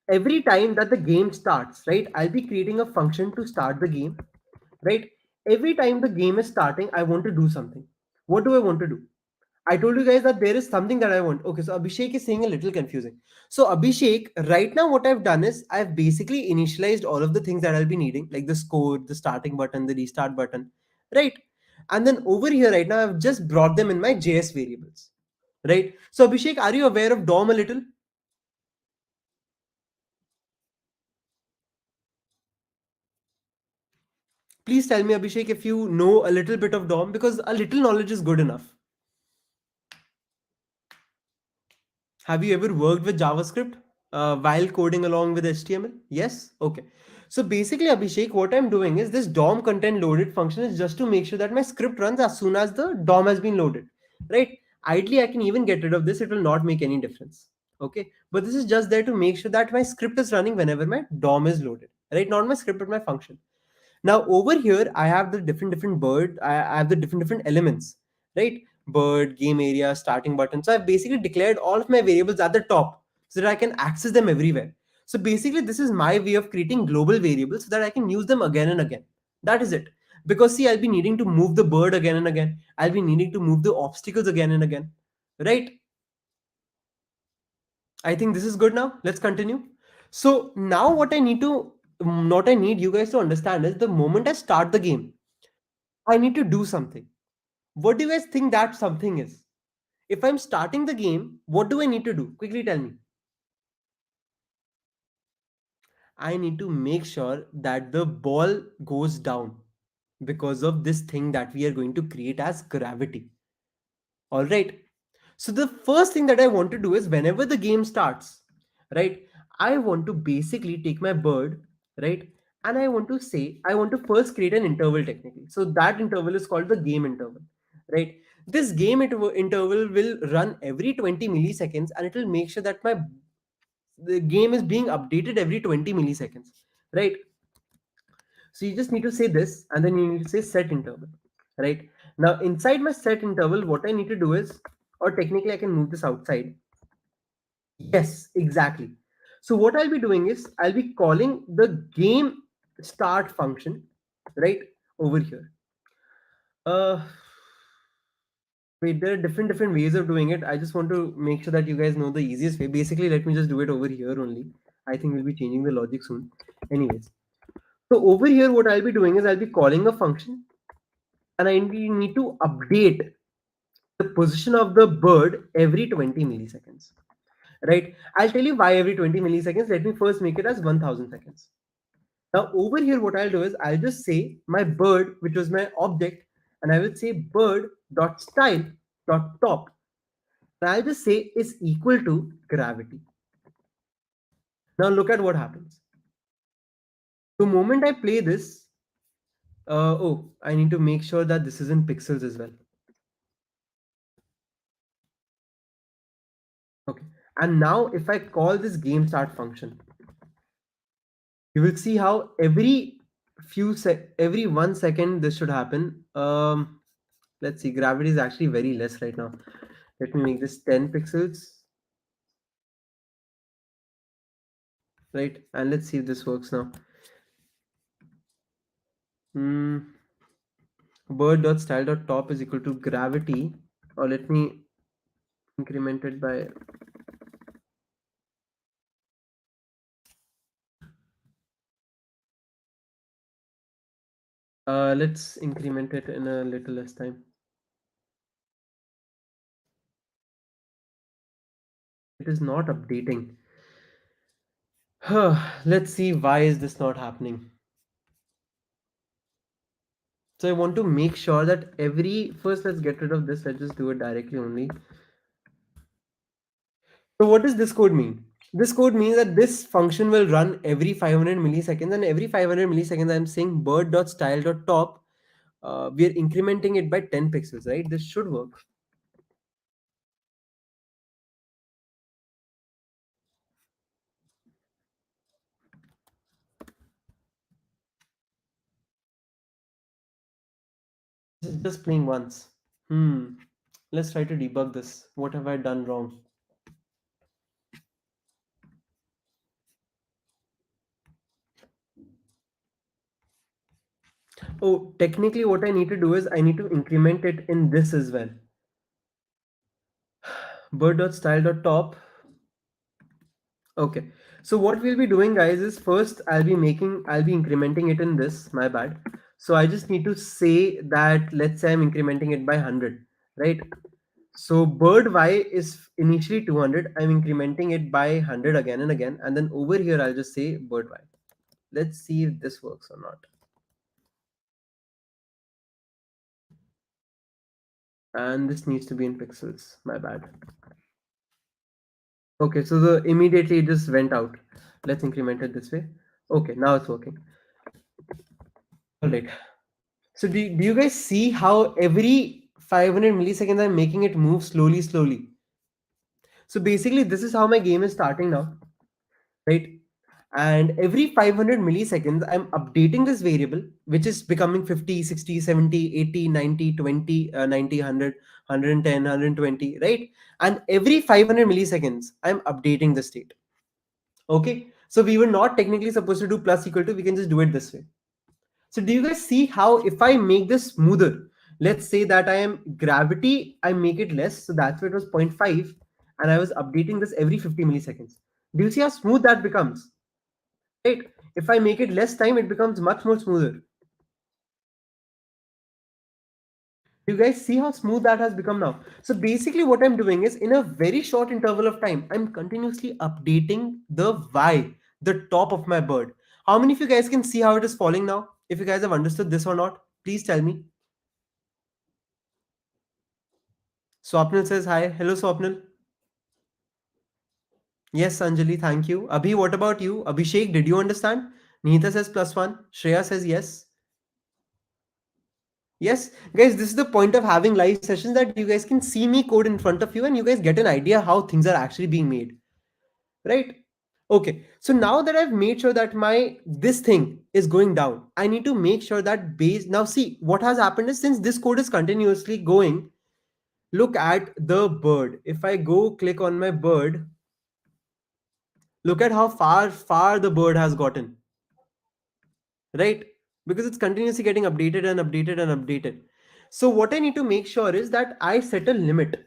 every time that the game starts, right, I'll be creating a function to start the game, right? Every time the game is starting, I want to do something. What do I want to do? I told you guys that there is something that I want. Okay, so Abhishek is saying a little confusing. So Abhishek, right now what I've done is I've basically initialized all of the things that I'll be needing, like the score, the starting button, the restart button, right? And then over here right now, I've just brought them in my JS variables, right? So Abhishek, are you aware of DOM a little? Please tell me, Abhishek, if you know a little bit of DOM, because a little knowledge is good enough. Have you ever worked with JavaScript while coding along with HTML? Yes? Okay. So basically, Abhishek, what I'm doing is this DOM content loaded function is just to make sure that my script runs as soon as the DOM has been loaded, right? Ideally, I can even get rid of this. It will not make any difference. Okay. But this is just there to make sure that my script is running whenever my DOM is loaded, right? Not my script, but my function. Now over here, I have the different bird. I have the different elements, right? Bird, game area, starting button. So I've basically declared all of my variables at the top so that I can access them everywhere. So basically, this is my way of creating global variables so that I can use them again and again. That is it. Because see, I'll be needing to move the bird again and again. I'll be needing to move the obstacles again and again, right? I think this is good now. Let's continue. So now what I need you guys to understand is the moment I start the game, I need to do something. What do you guys think that something is? If I'm starting the game, what do I need to do? Quickly tell me. I need to make sure that the ball goes down because of this thing that we are going to create as gravity. All right. So the first thing that I want to do is whenever the game starts, right? I want to basically take my bird, right? And I want to first create an interval technically. So that interval is called the game interval, right? This interval will run every 20 milliseconds and it will make sure that the game is being updated every 20 milliseconds, right? So you just need to say this and then you need to say set interval, right? Now inside my set interval, what I need to do is, or technically I can move this outside. Yes, exactly. So what I'll be doing is I'll be calling the game start function right over here. Uh, Wait, there are different ways of doing it. I just want to make sure that you guys know the easiest way. Basically, let me just do it over here only. I think we'll be changing the logic soon. Anyways, so over here, what I'll be doing is I'll be calling a function and I need to update the position of the bird every 20 milliseconds. Right? I'll tell you why every 20 milliseconds. Let me first make it as 1000 seconds. Now over here, what I'll do is I'll just say my bird, which was my object, and I will say bird dot style dot top. And I'll just say is equal to gravity. Now look at what happens. The moment I play this, oh, I need to make sure that this is in pixels as well. Okay. And now if I call this game start function, you will see how every 1 second this should happen. Let's see, gravity is actually very less right now. Let me make this 10 pixels, right? And let's see if this works now. Hmm. Bird.style.top is equal to gravity, or let me increment it by, let's increment it in a little less time. It is not updating. Let's see why is this not happening. So I want to make sure that first let's get rid of this. Let's just do it directly only. So what does this code mean? This code means that this function will run every 500 milliseconds, and every 500 milliseconds I'm saying bird.style.top. We are incrementing it by 10 pixels, right? This should work. Just playing once. Let's try to debug this. What have I done wrong? Oh, technically what I need to do is I need to increment it in this as well. Bird.style.top. Okay. So what we'll be doing, guys, is first I'll be incrementing it in this, my bad. So I just need to say that, let's say I'm incrementing it by 100, right? So bird y is initially 200. I'm incrementing it by 100 again and again. And then over here, I'll just say bird y. Let's see if this works or not. And this needs to be in pixels, my bad. Okay, so the immediately it just went out. Let's increment it this way. Okay, now it's working. All right. So do you guys see how every 500 milliseconds I'm making it move slowly, slowly? So basically, this is how my game is starting now, right? And every 500 milliseconds, I'm updating this variable, which is becoming 50, 60, 70, 80, 90, 20, 90, 100, 110, 120, right? And every 500 milliseconds, I'm updating the state. Okay. So we were not technically supposed to do plus equal to, we can just do it this way. So do you guys see how if I make this smoother, let's say that I am gravity, I make it less. So that's why it was 0.5 and I was updating this every 50 milliseconds. Do you see how smooth that becomes? Right? If I make it less time, it becomes much more smoother. You guys see how smooth that has become now? So basically what I'm doing is in a very short interval of time, I'm continuously updating the Y, the top of my bird. How many of you guys can see how it is falling now? If you guys have understood this or not, please tell me. Swapnil says hi. Hello, Swapnil. Yes, Anjali, thank you. Abhi, what about you? Abhishek, did you understand? Nihita says +1. Shreya says yes. Yes, guys, this is the point of having live sessions that you guys can see me code in front of you and you guys get an idea how things are actually being made, right? Okay, so now that I've made sure that my this thing is going down, I need to make sure that base. Now, see what has happened is since this code is continuously going, look at the bird. If I go click on my bird, look at how far the bird has gotten, right? Because it's continuously getting updated and updated and updated. So what I need to make sure is that I set a limit,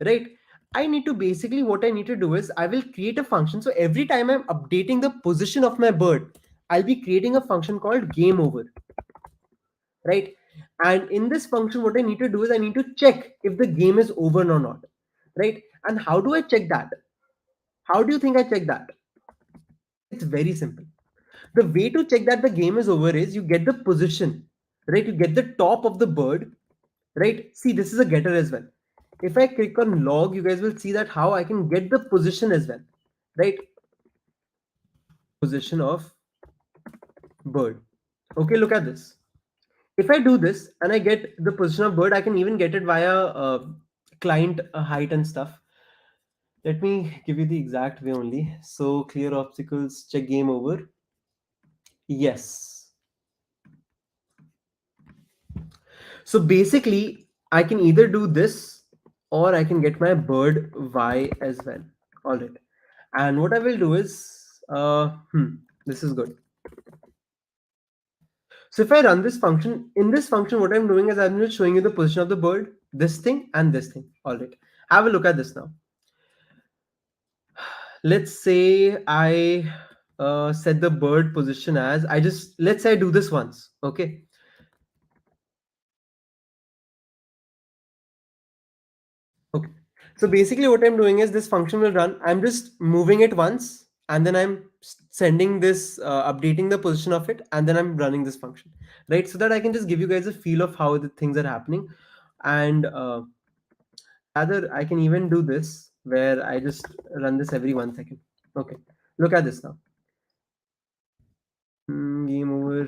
right? I need to basically what I need to do is I will create a function. So every time I'm updating the position of my bird, I'll be creating a function called game over, right? And in this function, what I need to do is I need to check if the game is over or not, right? And how do I check that? How do you think I check that? It's very simple. The way to check that the game is over is you get the position, right? You get the top of the bird, right? See, this is a getter as well. If I click on log, you guys will see that how I can get the position as well, right? Position of bird. Okay, look at this. If I do this and I get the position of bird, I can even get it via client height and stuff. Let me give you the exact way only. So clear obstacles, check game over. Yes. So basically, I can either do this or I can get my bird Y as well. All right. And what I will do is, this is good. So if I run this function, in this function, what I'm doing is I'm just showing you the position of the bird, this thing and this thing. All right. Have a look at this now. Let's say I set the bird position as let's say I do this once. Okay. Okay. So basically what I'm doing is this function will run. I'm just moving it once and then I'm sending this, updating the position of it, and then I'm running this function, right? So that I can just give you guys a feel of how the things are happening. And rather, I can even do this where I just run this every 1 second. Okay. Look at this now. Game over.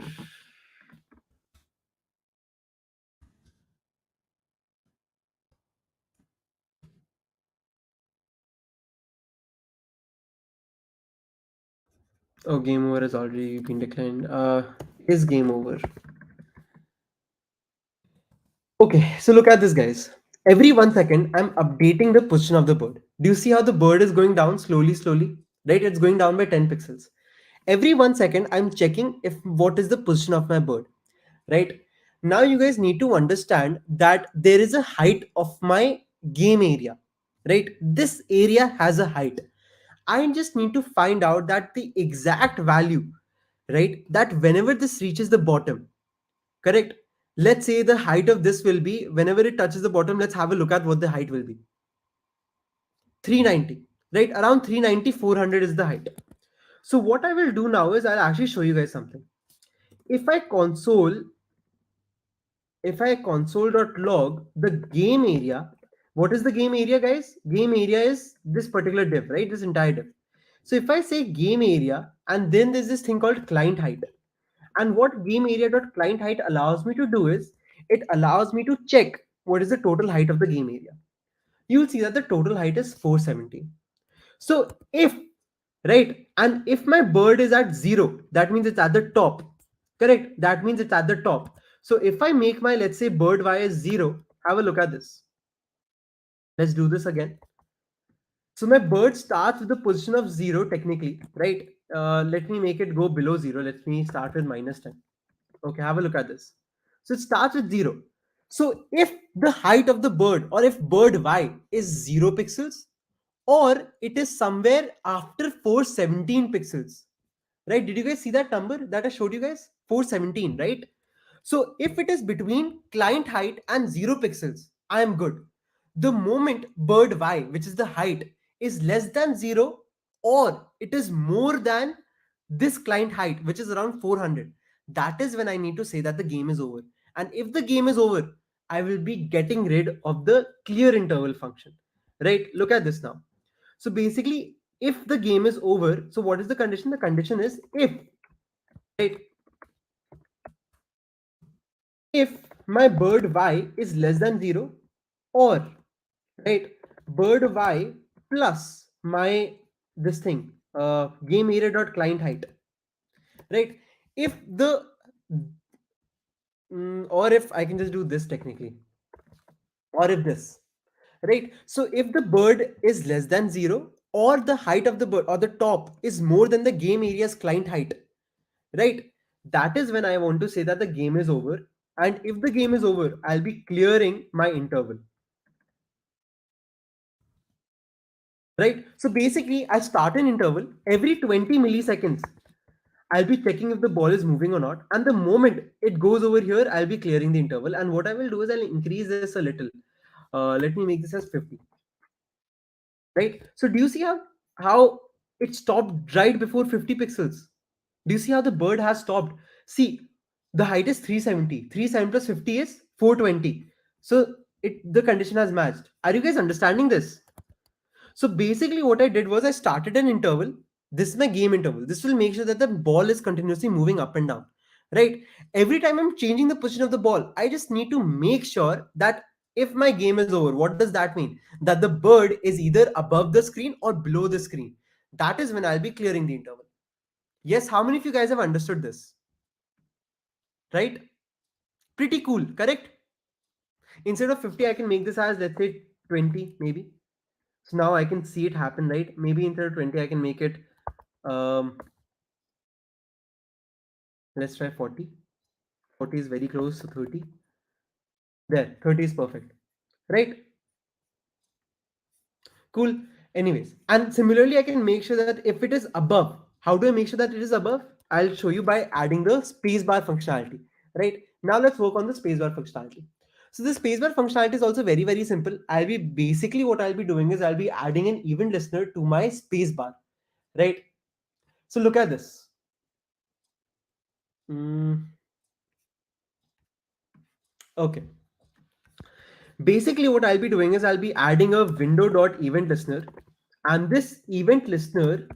Oh, game over has already been declined. Is game over? Okay, so look at this, guys. Every 1 second, I'm updating the position of the bird. Do you see how the bird is going down slowly, slowly? Right? It's going down by 10 pixels. Every 1 second, I'm checking if what is the position of my bird. right? Now you guys need to understand that there is a height of my game area, right? This area has a height. I just need to find out that the exact value, right? That whenever this reaches the bottom, correct? Let's say the height of this will be, whenever it touches the bottom, let's have a look at what the height will be. 390, right? Around 390, 400 is the height. So what I will do now is I'll actually show you guys something. If I console, if I console.log the game area, what is the game area, guys? Game area is this particular div, right? This entire div. So if I say game area, and then there's this thing called client height. And what game area.client height allows me to do is it allows me to check what is the total height of the game area. You'll see that the total height is 470. So if, right, and if my bird is at 0, that means it's at the top. Correct? That means it's at the top. So if I make my, let's say, bird y is 0, have a look at this. Let's do this again. So my bird starts with the position of 0 technically, right? Let me make it go below 0. Let me start with -10. Okay, have a look at this. So it starts with 0. So if the height of the bird, or if bird y is 0 pixels, or it is somewhere after 417 pixels, right? Did you guys see that number that I showed you guys? 417, right? So if it is between client height and 0 pixels, I am good. The moment bird y, which is the height, is less than 0, or it is more than this client height, which is around 400, that is when I need to say that the game is over. And if the game is over, I will be getting rid of the clear interval function, right? Look at this now. So basically, if the game is over, so what is the condition? The condition is if, right? If my bird y is less than 0, or, right, bird y plus my this thing, game area dot client height, right? If the or if I can just do this technically, or if this, right? So if the bird is less than 0, or the height of the bird or the top is more than the game area's client height, right? That is when I want to say that the game is over. And if the game is over, I'll be clearing my interval, right? So basically, I start an interval every 20 milliseconds. I'll be checking if the ball is moving or not. And the moment it goes over here, I'll be clearing the interval. And what I will do is I'll increase this a little. Let me make this as 50, right? So do you see how it stopped right before 50 pixels? Do you see how the bird has stopped? See, the height is 370. 370 plus 50 is 420. So the condition has matched. Are you guys understanding this? So basically what I did was I started an interval. This is my game interval. This will make sure that the ball is continuously moving up and down, right? Every time I'm changing the position of the ball, I just need to make sure that if my game is over, what does that mean? That the bird is either above the screen or below the screen. That is when I'll be clearing the interval. Yes, how many of you guys have understood this? Right? Pretty cool, correct? Instead of 50, I can make this as, let's say, 20 maybe. So now I can see it happen, right? Maybe instead of 20, I can make it, let's try 40. 40 is very close to 30. There, 30 is perfect, right? Cool. Anyways, and similarly, I can make sure that if it is above, how do I make sure that it is above? I'll show you by adding the spacebar functionality, right? Now let's work on the spacebar functionality. So the spacebar functionality is also very, very simple. Basically what I'll be doing is I'll be adding an event listener to my spacebar, right? So look at this. Okay. Basically what I'll be doing is I'll be adding a window.event listener, and this event listener,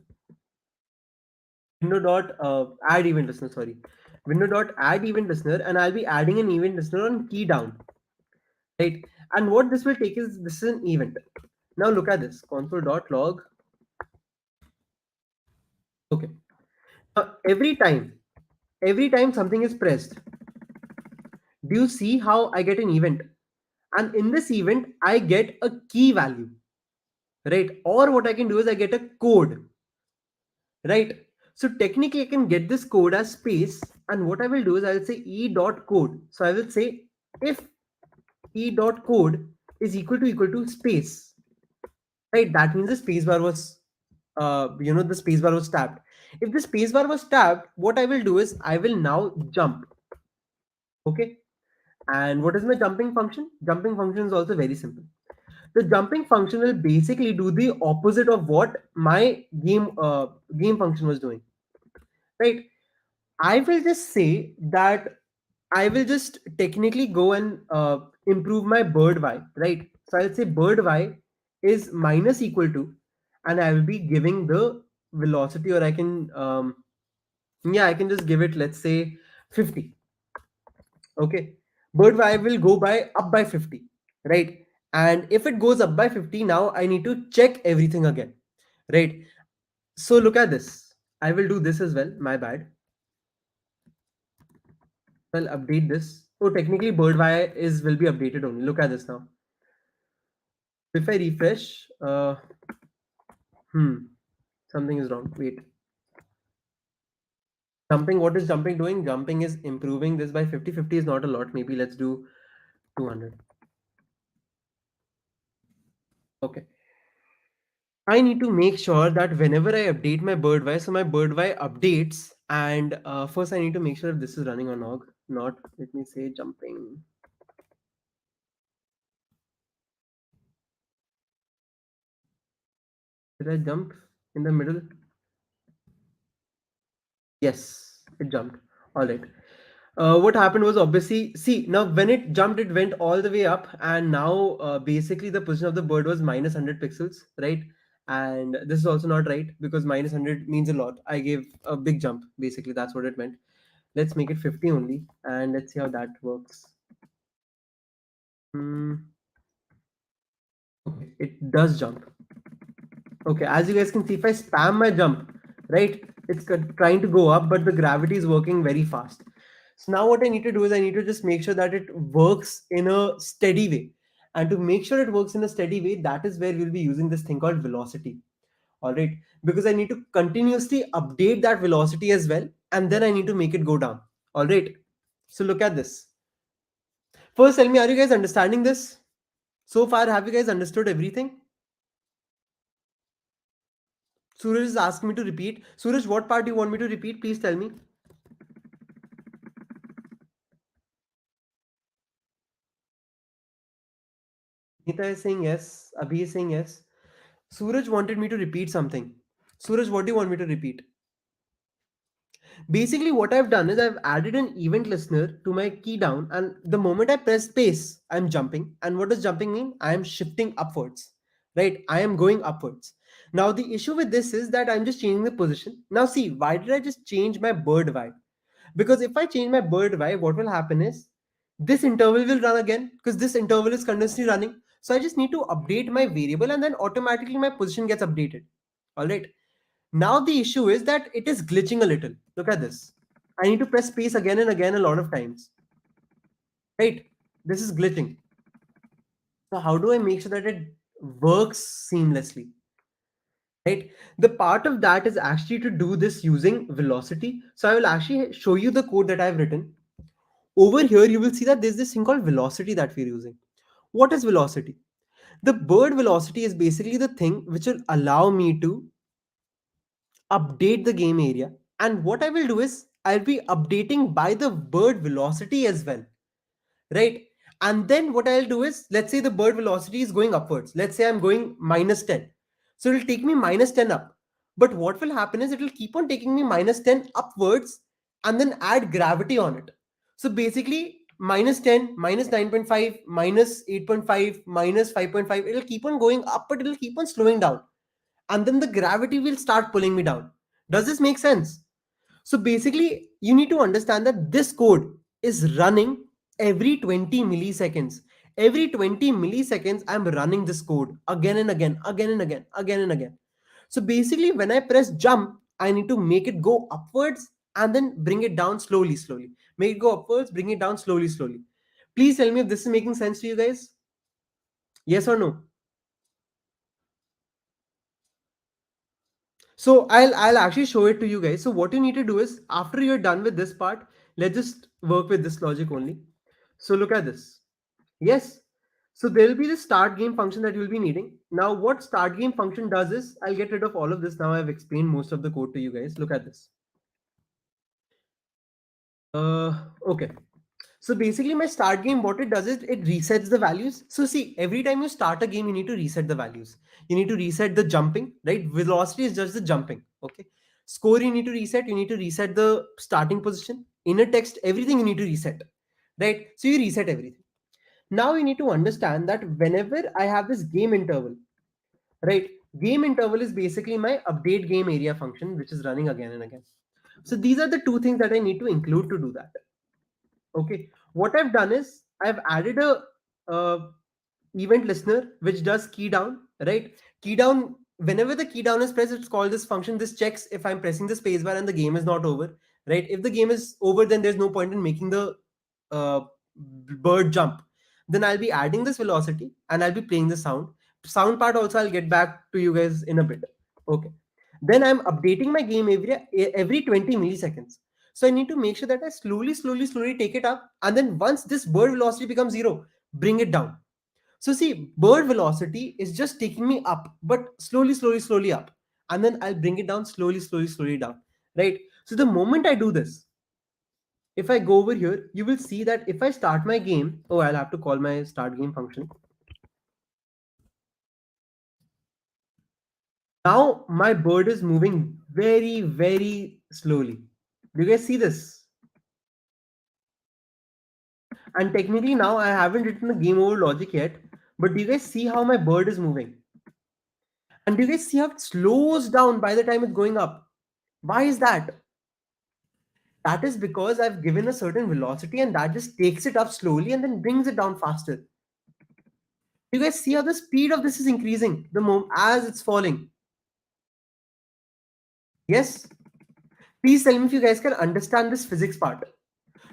window.add event listener, sorry, window.add event listener, and I'll be adding an event listener on key down, right? And what this will take is, this is an event. Now look at this, console.log. Okay. Now every time something is pressed, do you see how I get an event? And in this event, I get a key value, right? Or what I can do is I get a code, right? So technically I can get this code as space, And what I will do is I will say e dot code. So I will say if e dot code is equal to space, right? That means the spacebar was, the spacebar was tapped. If the spacebar was tapped, what I will do is I will now jump. Okay. And what is my jumping function? Jumping function is also very simple. The jumping function will basically do the opposite of what my game function was doing, right? I will just say that I will just technically go and improve my bird y, right? So I'll say bird y is minus equal to, and I will be giving the velocity, or I can yeah, I can just give it, let's say, 50. Okay, bird y will go by up by 50, right? And if it goes up by 50, now I need to check everything again, right? So look at this. I will do this as well. My bad. I'll update this. Oh, technically, bird y is will be updated only. Look at this now. If I refresh, hmm, something is wrong. Wait, jumping. What is jumping doing? Jumping is improving this by 50. 50 is not a lot. Maybe let's do 200. Okay. I need to make sure that whenever I update my bird y, so my bird y updates, and first I need to make sure if this is running on org. Not. Let me say jumping. Did I jump in the middle? Yes, it jumped. All right. What happened was, obviously, see, now when it jumped, it went all the way up, and now basically the position of the bird was minus 100 pixels, right? And this is also not right, because minus 100 means a lot. I gave a big jump, basically, that's what it meant. Let's make it 50 only, and let's see how that works. Hmm, okay, it does jump. Okay, as you guys can see, if I spam my jump, right, it's trying to go up, but the gravity is working very fast. So now what I need to do is I need to just make sure that it works in a steady way. And to make sure it works in a steady way, that is where we'll be using this thing called velocity. All right, because I need to continuously update that velocity as well, and then I need to make it go down. All right. So look at this. First, tell me, are you guys understanding this? So far, have you guys understood everything? Suraj is asking me to repeat. Suraj, what part do you want me to repeat? Please tell me. Nita is saying yes. Abhi is saying yes. Suraj wanted me to repeat something. Suraj, what do you want me to repeat? Basically, what I've done is I've added an event listener to my key down, and the moment I press space, I'm jumping. And what does jumping mean? I am shifting upwards, right? I am going upwards. Now, the issue with this is that I'm just changing the position. Now, see, why did I just change my bird y? Because if I change my bird y, what will happen is this interval will run again, because this interval is continuously running. So I just need to update my variable, and then automatically my position gets updated. All right. Now the issue is that it is glitching a little. Look at this. I need to press space again and again a lot of times. Right? This is glitching. So how do I make sure that it works seamlessly? Right? The part of that is actually to do this using velocity. So I will actually show you the code that I've written. Over here, you will see that there's this thing called velocity that we're using. What is velocity? The bird velocity is basically the thing which will allow me to update the game area. And what I will do is I'll be updating by the bird velocity as well, right? And then what I'll do is, let's say the bird velocity is going upwards. Let's say I'm going minus 10. So it'll take me minus 10 up. But what will happen is it'll keep on taking me minus 10 upwards and then add gravity on it. So basically, minus 10, minus 9.5, minus 8.5, minus 5.5, it'll keep on going up, but it'll keep on slowing down. And then the gravity will start pulling me down. Does this make sense? So basically, you need to understand that this code is running every 20 milliseconds. Every 20 milliseconds, I'm running this code again and again, again and again, again and again. So basically, when I press jump, I need to make it go upwards and then bring it down slowly, slowly. Make it go upwards, bring it down slowly, slowly. Please tell me if this is making sense to you guys. Yes or no? So I'll actually show it to you guys. So what you need to do is, after you're done with this part, Let's just work with this logic only. So look at this. Yes. So there will be the start game function that you'll be needing. Now, what start game function does is, I'll get rid of all of this. Now I've explained most of the code to you guys. Look at this. Okay. So basically, my start game, what it does is it resets the values. So see, every time you start a game, you need to reset the values. You need to reset the jumping, right? Velocity is just the jumping. Okay. Score you need to reset. You need to reset the starting position. Inner text, everything you need to reset, right? So you reset everything. Now you need to understand that whenever I have this game interval, right? Game interval is basically my update game area function, which is running again and again. So these are the two things that I need to include to do that. Okay, what I've done is I've added a event listener which does key down, right? Key down, whenever the key down is pressed, it's called this function. This checks if I'm pressing the spacebar and the game is not over, right? If the game is over, then there's no point in making the uh, bird jump. Then I'll be adding this velocity and I'll be playing the sound. Sound part also I'll get back to you guys in a bit. Okay. Then I'm updating my game every 20 milliseconds. So I need to make sure that I slowly take it up. And then once this bird velocity becomes zero, bring it down. So see, bird velocity is just taking me up, but slowly up. And then I'll bring it down slowly down. Right? So the moment I do this, if I go over here, you will see that if I start my game, oh, I'll have to call my start game function. Now my bird is moving very slowly. Do you guys see this? And technically now I haven't written the game over logic yet, but do you guys see how my bird is moving? And do you guys see how it slows down by the time it's going up? Why is that? That is because I've given a certain velocity and that just takes it up slowly and then brings it down faster. Do you guys see how the speed of this is increasing the moment as it's falling? Yes? Please tell me if you guys can understand this physics part.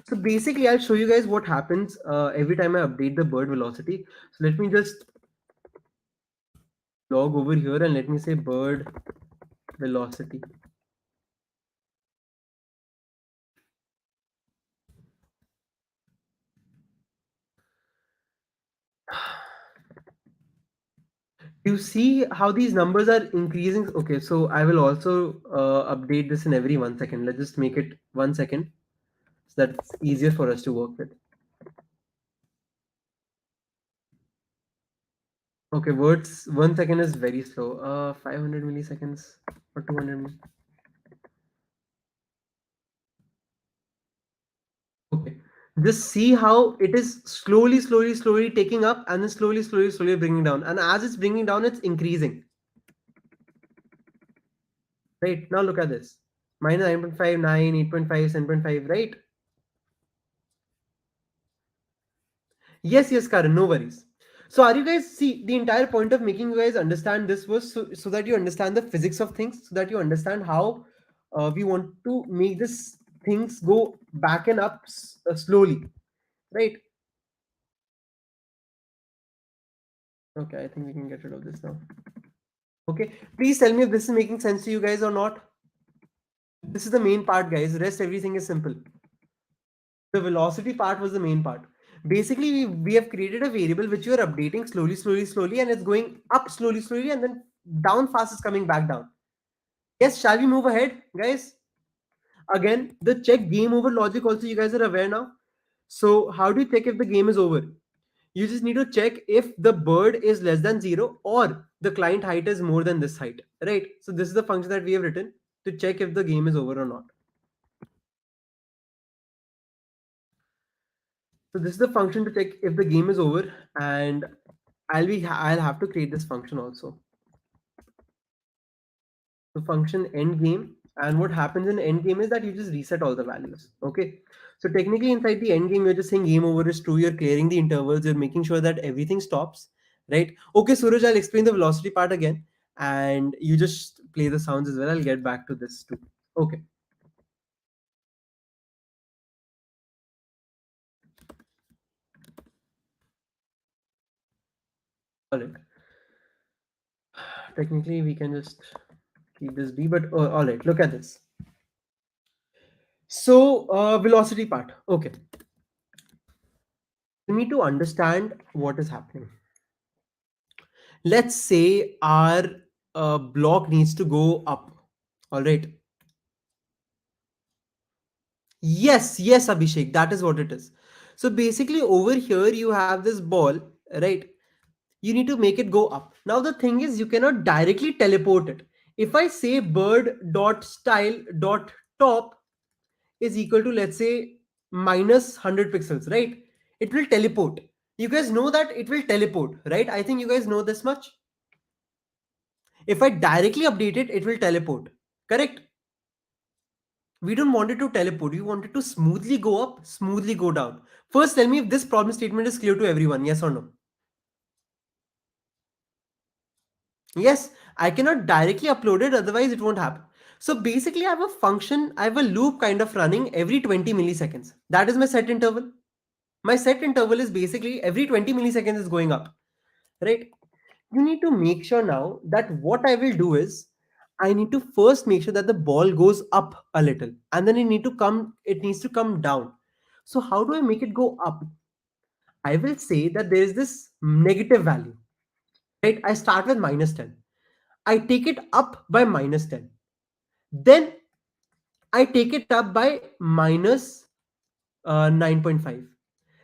So basically, I'll show you guys what happens every time I update the bird velocity. So let me just log over here and let me say bird velocity. You see how these numbers are increasing? Okay, so I will also update this in every 1 second. Let's just make it 1 second so that it's easier for us to work with. Okay, words 1 second is very slow. 500 milliseconds or 200. Okay. Just see how it is slowly taking up and then slowly bringing down. And as it's bringing down, it's increasing. Right? Now look at this. Minus 9.5, 9, 8.5, 7.5, right? Yes, Karan, no worries. So are you guys, see, the entire point of making you guys understand this was so that you understand the physics of things, so that you understand how we want to make this things go back and up slowly, right? Okay, I think we can get rid of this now. Okay, please tell me if this is making sense to you guys or not. This is the main part, guys. Rest everything is simple. The velocity part was the main part. Basically, we have created a variable which you are updating slowly, and it's going up slowly, and then down fast is coming back down. Yes, shall we move ahead, guys? Again, the check game over logic also you guys are aware now. So how do you check if the game is over? You just need to check if the bird is less than zero or the client height is more than this height, right? So this is the function that we have written to check if the game is over or not. So this is the function to check if the game is over, and I'll have to create this function also. The function end game, and what happens in end game is that you just reset all the values. Okay. So technically inside the end game, you're just saying game over is true. You're clearing the intervals. You're making sure that everything stops, right? Okay, Suraj, I'll explain the velocity part again, and you just play the sounds as well. I'll get back to this too. Okay. All right. Technically, we can just keep this B, but all right. Look at this. So velocity part. Okay, we need to understand what is happening. Let's say our block needs to go up. All right. Yes, yes, Abhishek, that is what it is. So basically, over here you have this ball, right? You need to make it go up. Now the thing is, you cannot directly teleport it. If I say bird dot style dot top is equal to, let's say, minus 100 pixels, right? It will teleport. You guys know that it will teleport, right? I think you guys know this much. If I directly update it, it will teleport. Correct? We don't want it to teleport. We want it to smoothly go up, smoothly go down. First, tell me if this problem statement is clear to everyone. Yes or no? Yes, I cannot directly upload it, otherwise it won't happen. So basically, I have a function, I have a loop kind of running every 20 milliseconds. That is my set interval. My set interval is basically every 20 milliseconds is going up, right? You need to make sure now that what I will do is I need to first make sure that the ball goes up a little and then it needs to come down. So how do I make it go up? I will say that there is this negative value, right? I start with minus 10. I take it up by minus 10. Then I take it up by minus 9.5.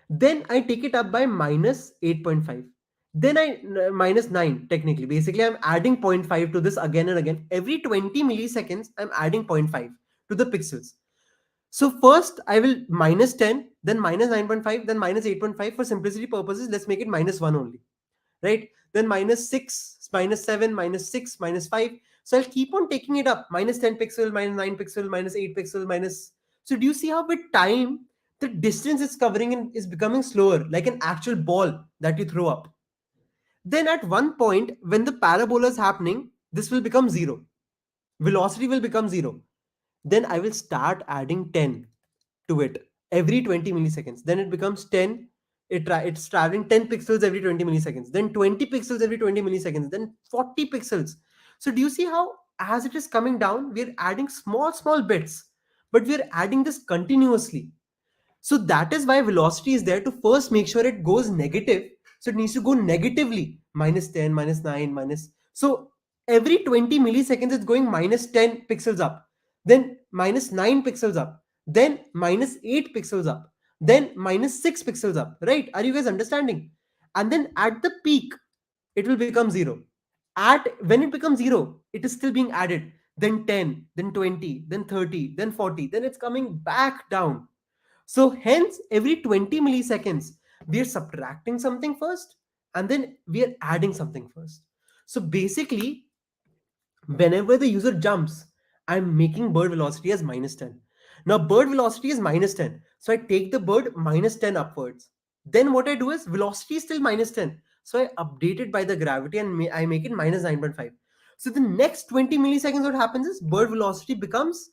Then I take it up by minus 8.5. Then minus 9 technically. Basically, I'm adding zero point 0.5 to this again and again. Every 20 milliseconds, I'm adding zero point 0.5 to the pixels. So first I will minus 10, then minus 9.5, then minus 8.5. For simplicity purposes, let's make it minus 1 only, right? Then minus 6, minus 7, minus 6, minus 5. So I'll keep on taking it up. Minus 10 pixel, minus 9 pixel, minus 8 pixel, minus. So do you see how with time, the distance it's covering is becoming slower, like an actual ball that you throw up. Then at one point, when the parabola is happening, this will become zero. Velocity will become zero. Then I will start adding 10 to it every 20 milliseconds. Then it becomes 10. It's traveling 10 pixels every 20 milliseconds. Then 20 pixels every 20 milliseconds. Then 40 pixels. So do you see how as it is coming down, we're adding small, small bits, but we're adding this continuously. So that is why velocity is there to first make sure it goes negative. So it needs to go negatively minus 10, minus 9, minus. So every 20 milliseconds, it's going minus 10 pixels up, then minus 9 pixels up, then minus 8 pixels up, then minus 6 pixels up. Right? Are you guys understanding? And then at the peak, it will become zero. At when it becomes zero, it is still being added. Then 10, then 20, then 30, then 40, then it's coming back down. So hence every 20 milliseconds, we are subtracting something first and then we are adding something first. So basically, whenever the user jumps, I'm making bird velocity as minus 10. Now bird velocity is minus 10. So I take the bird minus 10 upwards. Then what I do is velocity is still minus 10. So I update it by the gravity and I make it minus 9.5. So the next 20 milliseconds, what happens is bird velocity becomes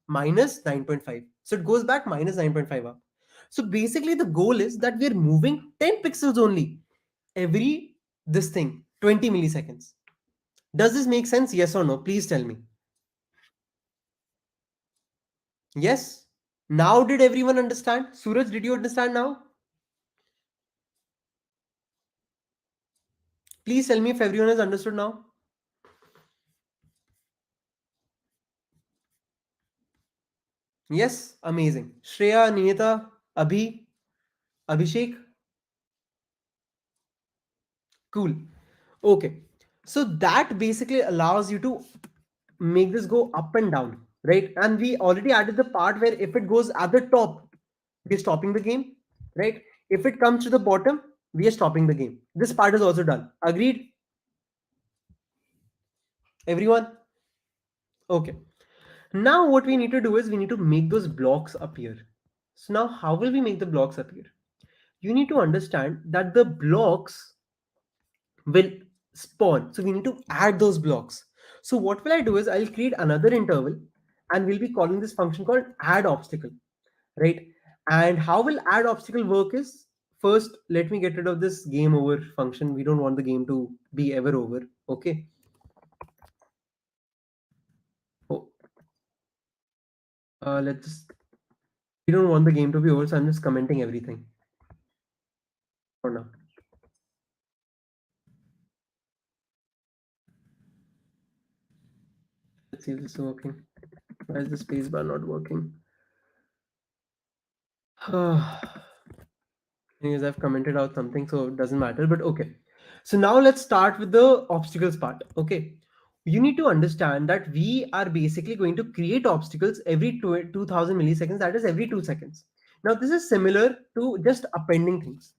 minus 9.5. So it goes back minus 9.5 up. So basically the goal is that we're moving 10 pixels only every this thing, 20 milliseconds. Does this make sense? Yes or no? Please tell me. Yes? Now did everyone understand? Suraj, did you understand now? Please tell me if everyone has understood now. Yes? Amazing. Shreya, Niyata, Abhi, Abhishek? Cool. Okay. So that basically allows you to make this go up and down, right? And we already added the part where if it goes at the top, we're stopping the game, right? If it comes to the bottom, we are stopping the game. This part is also done. Agreed, everyone? Okay. Now what we need to do is we need to make those blocks appear. So now how will we make the blocks appear? You need to understand that the blocks will spawn. So we need to add those blocks. So what will I do is I'll create another interval and we'll be calling this function called add obstacle, right? And how will add obstacle work is first, let me get rid of this game over function. We don't want the game to be ever over. Okay. Oh, let's We don't want the game to be over, so I'm just commenting everything for now. Let's see if this is working. Why is the spacebar not working? Thing is, I've commented out something, so it doesn't matter, but okay. So now let's start with the obstacles part. Okay. You need to understand that we are basically going to create obstacles every 2000 milliseconds, that is every 2 seconds. Now, this is similar to just appending things.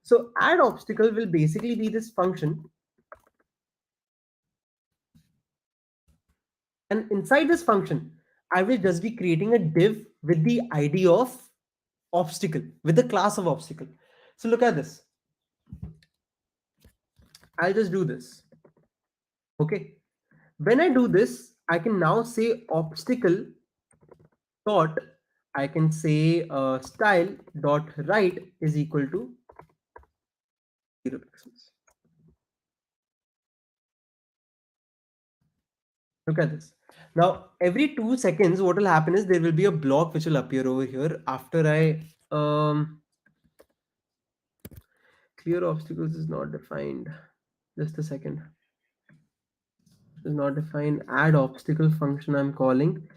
So, add obstacle will basically be this function, and inside this function, I will just be creating a div with the ID of obstacle, with the class of obstacle. So, look at this. I'll just do this. Okay. When I do this, I can now say obstacle dot, I can say style dot right is equal to 0 pixels. Look at this. Now, every 2 seconds, what will happen is there will be a block which will appear over here after I clear obstacles is not defined. Just a second. Is not defined. Add obstacle function I'm calling,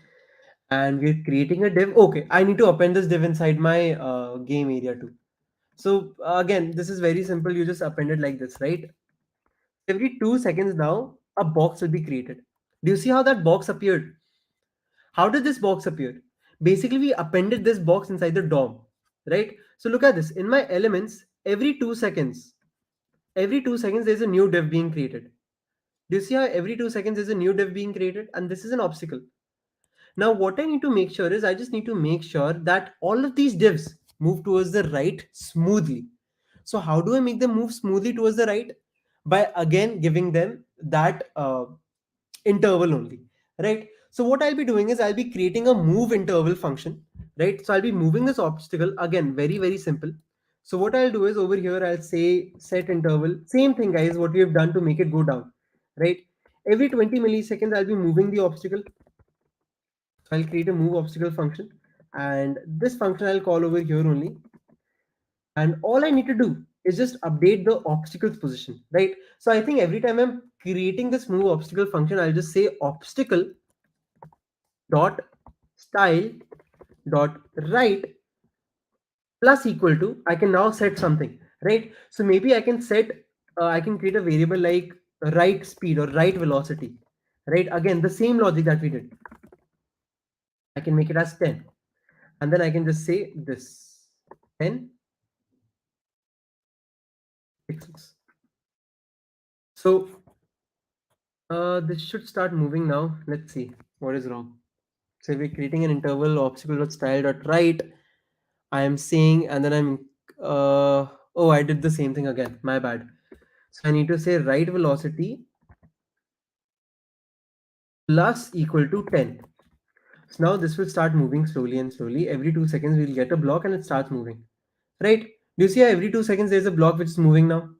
and we're creating a div. Okay, I need to append this div inside my game area too. So again, this is very simple. You just append it like this, right? Every 2 seconds now, a box will be created. Do you see how that box appeared? How did this box appear? Basically, we appended this box inside the DOM, right? So look at this. In my elements, every 2 seconds, there's a new div being created. Do you see how every 2 seconds there's a new div being created? And this is an obstacle. Now, what I need to make sure is I just need to make sure that all of these divs move towards the right smoothly. So, how do I make them move smoothly towards the right? By again giving them that interval only, right? So, what I'll be doing is I'll be creating a move interval function, right? So, I'll be moving this obstacle again, very, very simple. So, what I'll do is over here, I'll say set interval, same thing, guys, what we have done to make it go down, right? Every 20 milliseconds, I'll be moving the obstacle. So I'll create a move obstacle function, and this function I'll call over here only. And all I need to do is just update the obstacle's position, right? So I think every time I'm creating this move obstacle function, I'll just say obstacle dot style dot right plus equal to, I can now set something, right? So maybe I can set, I can create a variable like right speed or right velocity, right? Again, the same logic that we did. I can make it as 10. And then I can just say this 10 pixels. So this should start moving now. Let's see what is wrong. So we're creating an interval obstacle dot style dot right. I am saying, and then I'm oh, I did the same thing again. My bad. So I need to say right velocity plus equal to 10. So now this will start moving slowly and slowly. Every 2 seconds we'll get a block and it starts moving. Right? Do you see how every 2 seconds there's a block which is moving now?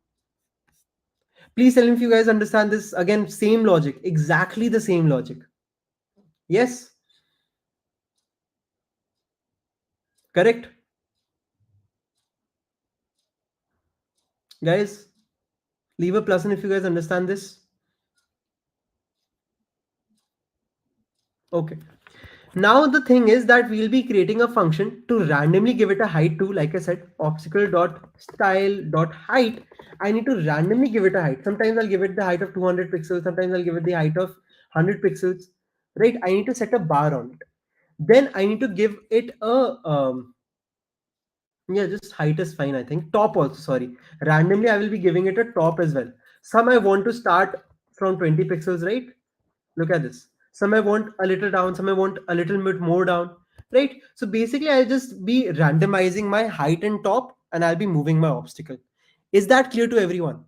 Please tell me if you guys understand this. Again, same logic, exactly the same logic. Yes? Correct? Guys, leave a plus in if you guys understand this. Okay. Now the thing is that we'll be creating a function to randomly give it a height to, like I said, obstacle dot style dot height. I need to randomly give it a height. Sometimes I'll give it the height of 200 pixels. Sometimes I'll give it the height of 100 pixels. Right? I need to set a bar on it. Then I need to give it a yeah, just height is fine, I think. Top also, sorry. Randomly, I will be giving it a top as well. Some I want to start from 20 pixels, right? Look at this. Some I want a little down, some I want a little bit more down, right? So basically, I'll just be randomizing my height and top, and I'll be moving my obstacle. Is that clear to everyone?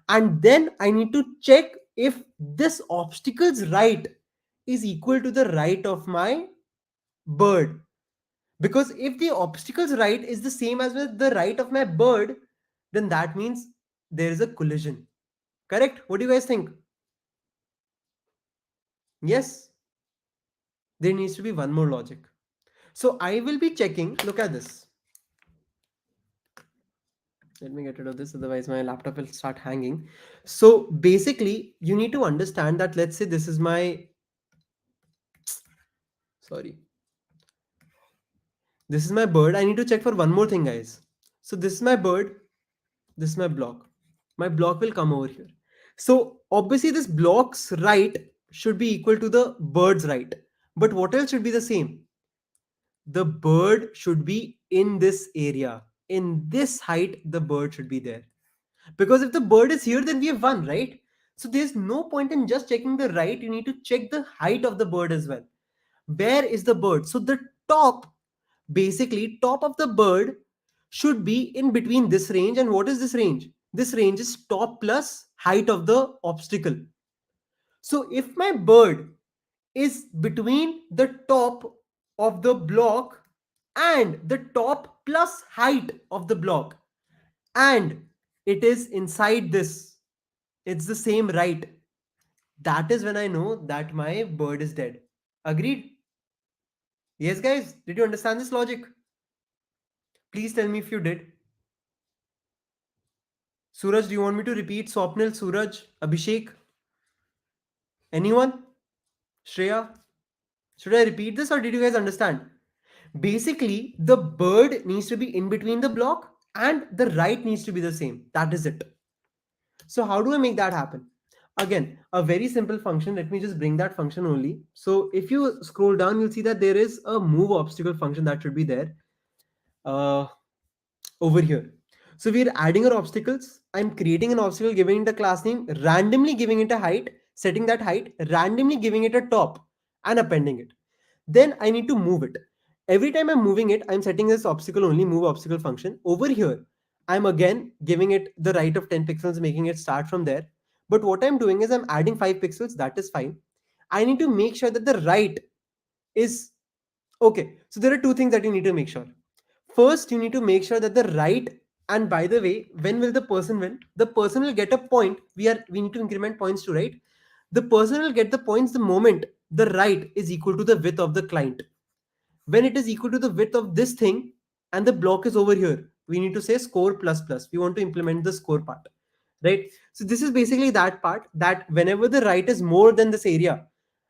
And then I need to check if this obstacle's right is equal to the right of my bird. Because if the obstacle's right is the same as with the right of my bird, then that means there is a collision. Correct? What do you guys think? Yes, there needs to be one more logic. So I will be checking, look at this. Let me get rid of this, otherwise my laptop will start hanging. So basically, you need to understand that, let's say this is my, sorry, this is my bird. I need to check for one more thing, guys. So this is my bird, this is my block. My block will come over here. So obviously this block's right should be equal to the bird's right. But what else should be the same? The bird should be in this area. In this height, the bird should be there. Because if the bird is here, then we have won, right? So there's no point in just checking the right. You need to check the height of the bird as well. Where is the bird? So the top, basically, top of the bird should be in between this range. And what is this range? This range is top plus height of the obstacle. So if my bird is between the top of the block and the top plus height of the block, and it is inside this, it's the same right, that is when I know that my bird is dead. Agreed? Yes, guys, did you understand this logic? Please tell me if you did. Suraj, do you want me to repeat? Swapnil, Suraj, Abhishek, anyone? Shreya, should I repeat this or did you guys understand? Basically, the bird needs to be in between the block and the right needs to be the same. That is it. So how do I make that happen? Again, a very simple function. Let me just bring that function only. So if you scroll down, you'll see that there is a move obstacle function that should be there uh, over here. So we are adding our obstacles. I'm creating an obstacle, giving it a class name, randomly giving it a height, setting that height, randomly giving it a top and appending it. Then I need to move it. Every time I'm moving it, I'm setting this obstacle only move obstacle function. Over here, I'm again giving it the right of 10 pixels, making it start from there. But what I'm doing is I'm adding 5 pixels. That is fine. I need to make sure that the right is okay. So there are two things that you need to make sure. First, you need to make sure that the right, and by the way, when will the person win? The person will get a point. We need to increment points to right. The person will get the points the moment the right is equal to the width of the client. When it is equal to the width of this thing and the block is over here, we need to say score plus plus. We want to implement the score part, right? So this is basically that part, that whenever the right is more than this area,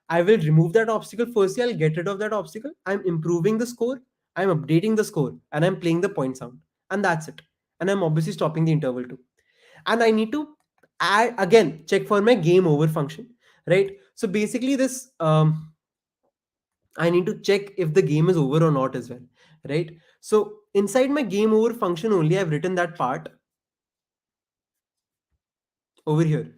I will remove that obstacle. Firstly, I'll get rid of that obstacle. I'm improving the score, I'm updating the score, and I'm playing the point sound, and that's it. And I'm obviously stopping the interval too. And I need to add again, check for my game over function, right? So basically this I need to check if the game is over or not as well, right? So inside my game over function only, I've written that part over here.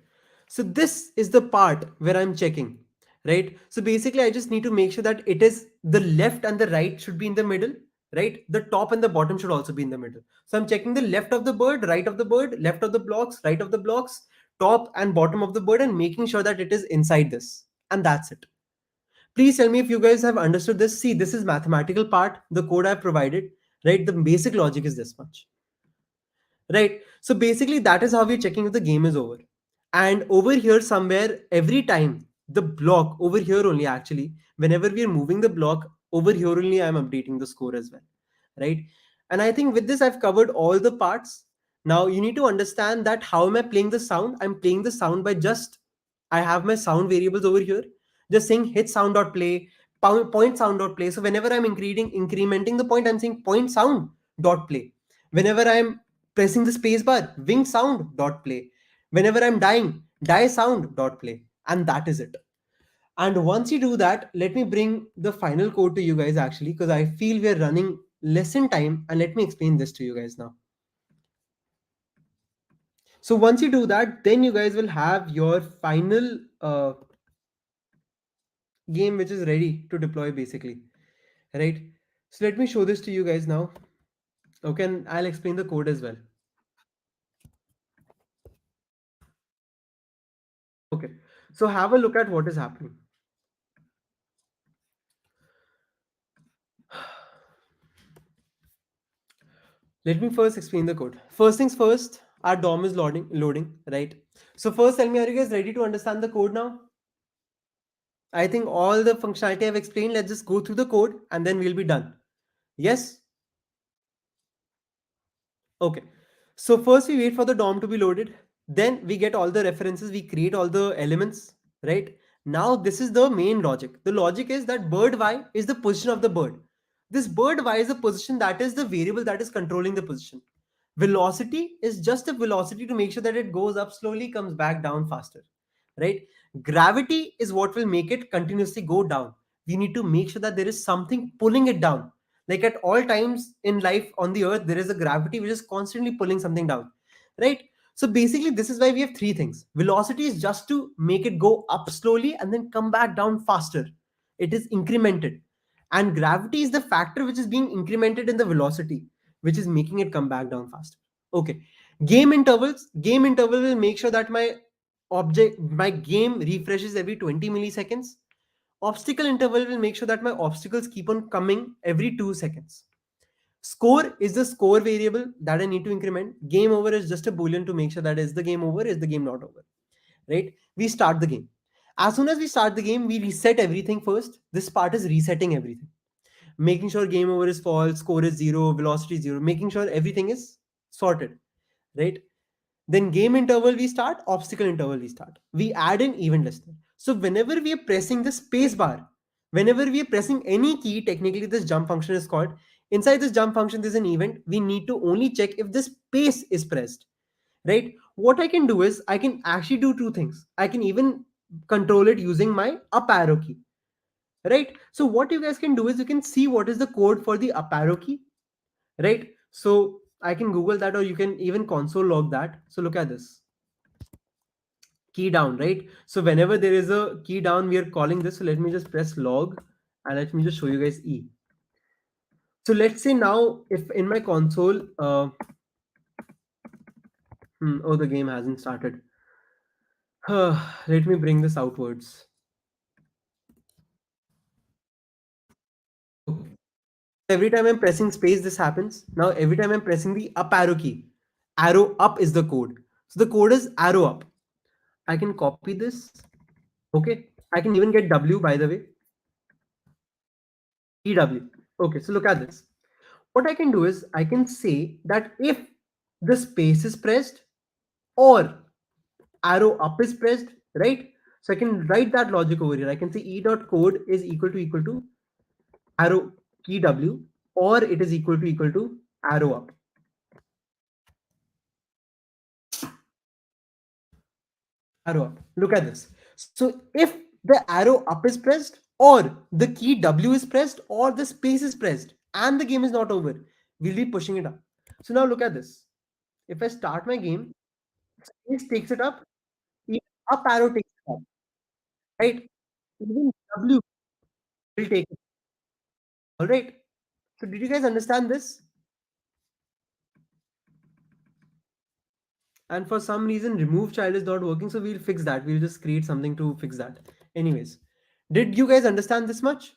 So this is the part where I'm checking, right? So basically, I just need to make sure that it is the left and the right should be in the middle, right? The top and the bottom should also be in the middle. So I'm checking the left of the bird, right of the bird, left of the blocks, right of the blocks, top and bottom of the bird, and making sure that it is inside this. And that's it. Please tell me if you guys have understood this. See, this is mathematical part, the code I've provided, right? The basic logic is this much, right? So basically that is how we're checking if the game is over. And over here somewhere, every time the block over here only, actually, whenever we are moving the block over here only, I'm updating the score as well, right? And I think with this, I've covered all the parts. Now you need to understand that how am I playing the sound? I'm playing the sound by just, I have my sound variables over here, just saying hit sound dot play, point sound dot play. So whenever I'm incrementing the point, I'm saying point sound dot play. Whenever I'm pressing the space bar, wing sound dot play. Whenever I'm dying, die sound dot play. And that is it. And once you do that, let me bring the final code to you guys actually, because I feel we're running less in time. And let me explain this to you guys now. So once you do that, then you guys will have your final game which is ready to deploy basically, right? So let me show this to you guys now. Okay, and I'll explain the code as well. Okay, so have a look at what is happening. Let me first explain the code. First things first, our DOM is loading, right? So first tell me, are you guys ready to understand the code now? I think all the functionality I've explained, let's just go through the code and then we'll be done. Yes? Okay. So first we wait for the DOM to be loaded. Then we get all the references. We create all the elements, right? Now this is the main logic. The logic is that bird y is the position of the bird. This bird y is the position, that is the variable that is controlling the position. Velocity is just a velocity to make sure that it goes up slowly, comes back down faster, right? Gravity is what will make it continuously go down. We need to make sure that there is something pulling it down. Like at all times in life on the earth, there is a gravity which is constantly pulling something down, right? So basically, this is why we have three things. Velocity is just to make it go up slowly and then come back down faster. It is incremented. And gravity is the factor which is being incremented in the velocity, which is making it come back down faster. Okay. Game intervals. Game interval will make sure that my game refreshes every 20 milliseconds. Obstacle interval will make sure that my obstacles keep on coming every 2 seconds. Score is the score variable that I need to increment. Game over is just a boolean to make sure that is the game over, is the game not over, right? We start the game. As soon as we start the game, we reset everything first. This part is resetting everything, making sure game over is false, score is zero, velocity is zero, making sure everything is sorted, right? Then game interval we start, obstacle interval we start. We add an event listener. So whenever we are pressing the space bar, whenever we are pressing any key, technically this jump function is called. Inside this jump function, there's an event. We need to only check if the space is pressed, right? What I can do is I can actually do two things. I can even control it using my up arrow key, right? So what you guys can do is you can see what is the code for the up arrow key, right? So I can Google that, or you can even console log that. So look at this key down, right? So whenever there is a key down, we are calling this. So let me just press log and let me just show you guys E. So let's say now if in my console, oh, the game hasn't started. Let me bring this outwards. Oh, every time I'm pressing space, this happens. Now every time I'm pressing the up arrow key, arrow up is the code. So the code is arrow up. I can copy this. Okay. I can even get W, by the way. EW. Okay, so look at this. What I can do is I can say that if the space is pressed or arrow up is pressed, right? So I can write that logic over here. I can say e dot code is equal to arrow key W, or it is equal to arrow up. Arrow up. Look at this. So if the arrow up is pressed, or the key W is pressed, or the space is pressed, and the game is not over, we'll be pushing it up. So now look at this. If I start my game, space takes it up, even up arrow takes it up, right? Even W will take it. All right. So did you guys understand this? And for some reason, remove child is not working, so we'll fix that. We'll just create something to fix that. Anyways, did you guys understand this much?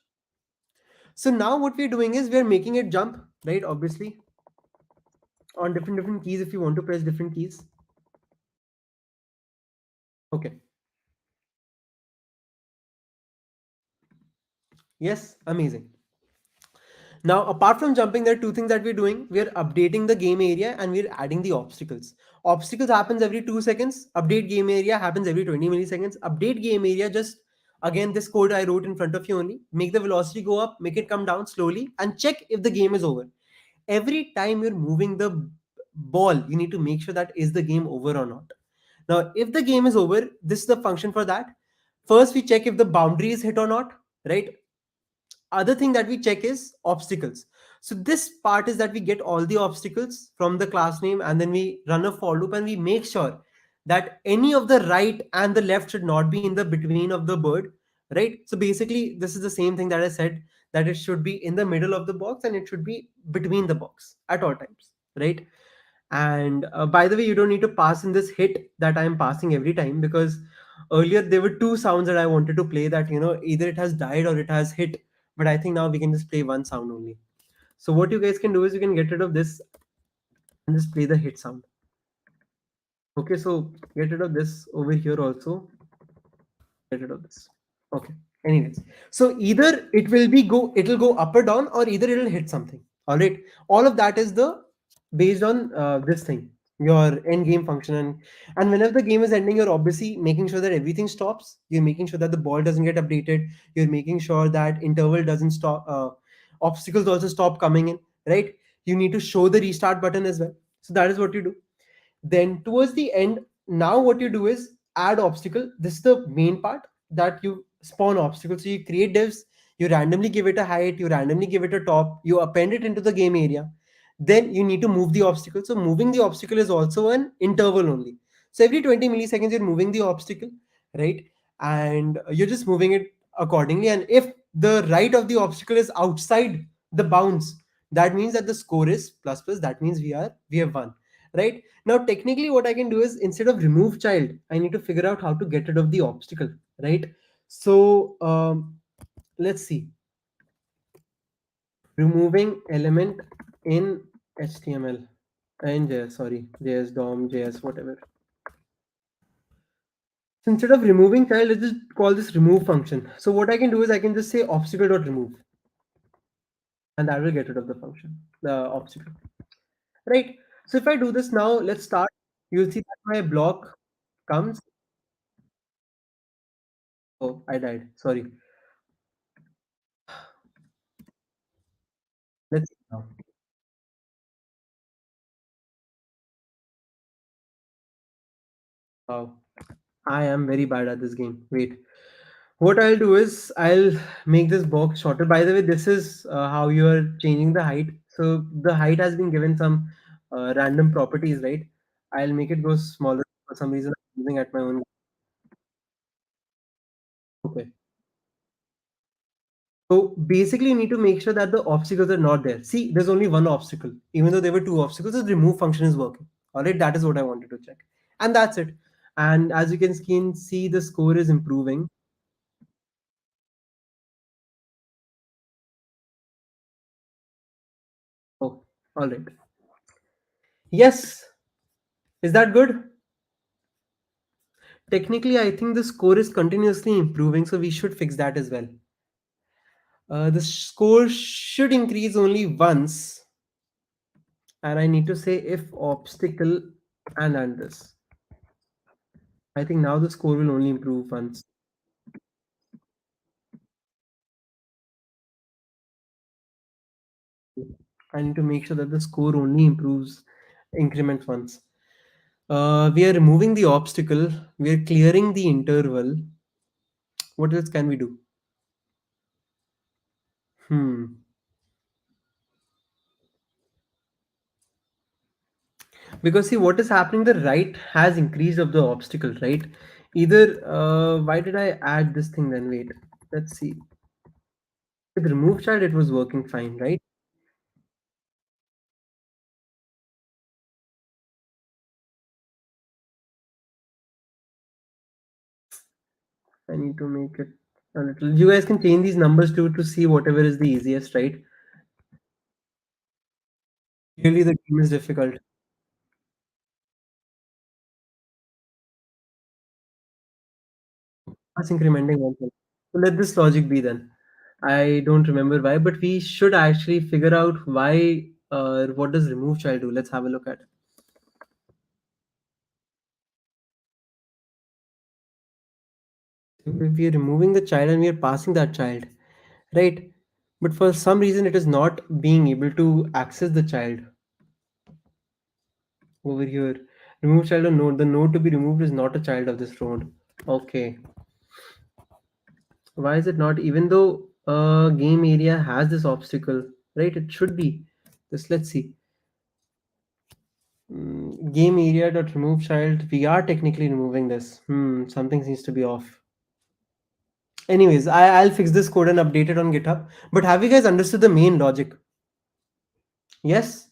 So now what we're doing is we're making it jump, right? Obviously, on different keys if you want to press different keys. Okay. Yes, amazing. Now, apart from jumping, there are two things that we're doing. We're updating the game area and we're adding the obstacles. Obstacles happens every 2 seconds. Update game area happens every 20 milliseconds. Update game area, just again, this code I wrote in front of you only. Make the velocity go up, make it come down slowly, and check if the game is over. Every time you're moving the ball, you need to make sure that is the game over or not. Now, if the game is over, this is the function for that. First, we check if the boundary is hit or not, right? Other thing that we check is obstacles. So this part is that we get all the obstacles from the class name and then we run a for loop and we make sure that any of the right and the left should not be in the between of the bird, right? So basically this is the same thing that I said, that it should be in the middle of the box and it should be between the box at all times, right? And by the way, you don't need to pass in this hit that I'm passing every time, because earlier there were two sounds that I wanted to play, that either it has died or it has hit, but I think now we can just play one sound only. So what you guys can do is you can get rid of this and just play the hit sound. Okay, so get rid of this over here also. Get rid of this. Okay. Anyways, so either it'll go up or down, or either it'll hit something. All right, all of that is the based on this thing, your end game function, and whenever the game is ending, you're obviously making sure that everything stops. You're making sure that the ball doesn't get updated. You're making sure that interval doesn't stop. Obstacles also stop coming in. Right. You need to show the restart button as well. So that is what you do. Then towards the end, now what you do is add obstacle. This is the main part, that you spawn obstacles. So you create divs, you randomly give it a height, you randomly give it a top, you append it into the game area. Then you need to move the obstacle. So moving the obstacle is also an interval only. So every 20 milliseconds you're moving the obstacle, right? And you're just moving it accordingly. And if the right of the obstacle is outside the bounds, that means that the score is plus plus. That means we have won, right? Now, technically, what I can do is, instead of remove child, I need to figure out how to get rid of the obstacle, right? So let's see. Removing element in HTML and JS, sorry, JS DOM, JS, whatever. So instead of removing child, let's just call this remove function. So what I can do is I can just say obstacle.remove, and that will get rid of the function, the obstacle, right? So if I do this now, let's start. You'll see that my block comes. Oh, I died. Sorry. Let's see now. Wow. I am very bad at this game. Wait. What I'll do is I'll make this box shorter. By the way, this is how you are changing the height. So the height has been given some random properties, right? I'll make it go smaller for some reason. I'm using at my own. Okay. So basically, you need to make sure that the obstacles are not there. See, there's only one obstacle. Even though there were two obstacles, the remove function is working. All right, that is what I wanted to check. And that's it. And as you can see, the score is improving. Oh, all right. Yes. Is that good? Technically, I think the score is continuously improving, so we should fix that as well. The score should increase only once, and I need to say if obstacle and this. I think now the score will only improve once. I need to make sure that the score only improves increment once. We are removing the obstacle. We are clearing the interval. What else can we do? Hmm. Because see, what is happening, the right has increased of the obstacle, right? Either why did I add this thing then? Wait, let's see. With remove child it was working fine, right? I need to make it a little. You guys can change these numbers to see whatever is the easiest, right? Really the game is difficult. That's incrementing oneself. So let this logic be then. I don't remember why, but we should actually figure out why. What does remove child do? Let's have a look at it. If we are removing the child and we are passing that child, right? But for some reason, it is not being able to access the child over here. Remove child or node. The node to be removed is not a child of this node. Okay. Why is it not? Even though game area has this obstacle, right? It should be. This. Let's see. Game area dot remove child. We are technically removing this. Something seems to be off. Anyways, I'll fix this code and update it on GitHub. But have you guys understood the main logic? Yes.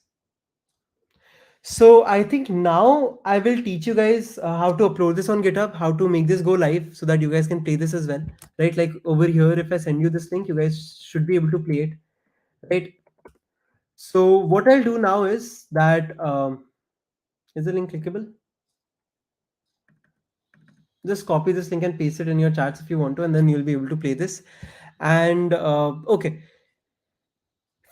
So I think now I will teach you guys how to upload this on GitHub, how to make this go live so that you guys can play this as well, right? Like over here, if I send you this link, you guys should be able to play it, right? So what I'll do now is that is the link clickable? Just copy this link and paste it in your chats if you want to, and then you'll be able to play this. And okay,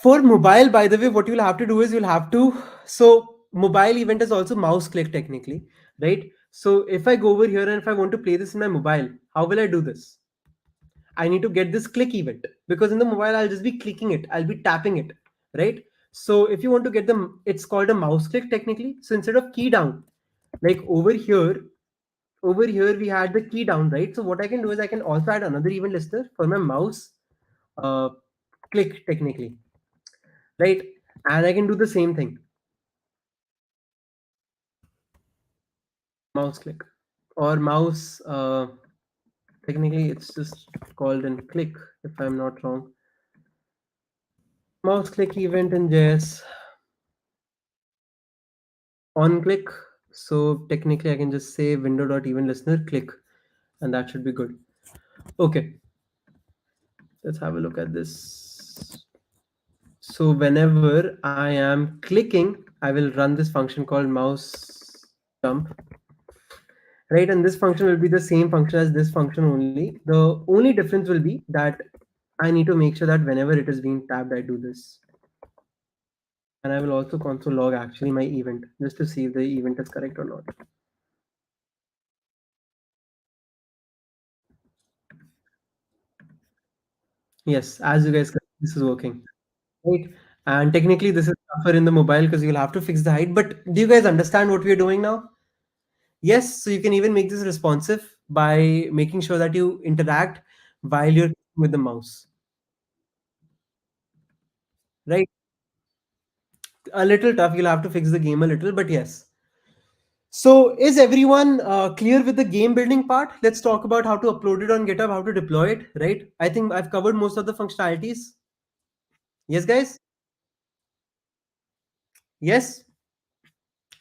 for mobile, by the way, what you'll have to do is you'll have to, so mobile event is also mouse click technically, right? So if I go over here and if I want to play this in my mobile, how will I do this? I need to get this click event, because in the mobile I'll just be clicking it, I'll be tapping it, right? So if you want to get them, it's called a mouse click technically. So instead of key down, like over here we had the key down, right? So what I can do is I can also add another event listener for my mouse uh, click technically, right? And I can do the same thing, mouse click or mouse. Technically, it's just called in click if I'm not wrong. Mouse click event in JS on click. So technically, I can just say window.event listener click, and that should be good. Okay, let's have a look at this. So whenever I am clicking, I will run this function called mouse jump, right? And this function will be the same function as this function only. The only difference will be that I need to make sure that whenever it is being tabbed, I do this. And I will also console log actually my event just to see if the event is correct or not. Yes, as you guys can, this is working, right? And technically, this is tougher in the mobile because you'll have to fix the height. But do you guys understand what we're doing now? Yes, so you can even make this responsive by making sure that you interact while you're with the mouse, right? A little tough. You'll have to fix the game a little, but yes. So is everyone clear with the game building part? Let's talk about how to upload it on GitHub, how to deploy it, right? I think I've covered most of the functionalities. Yes, guys? Yes?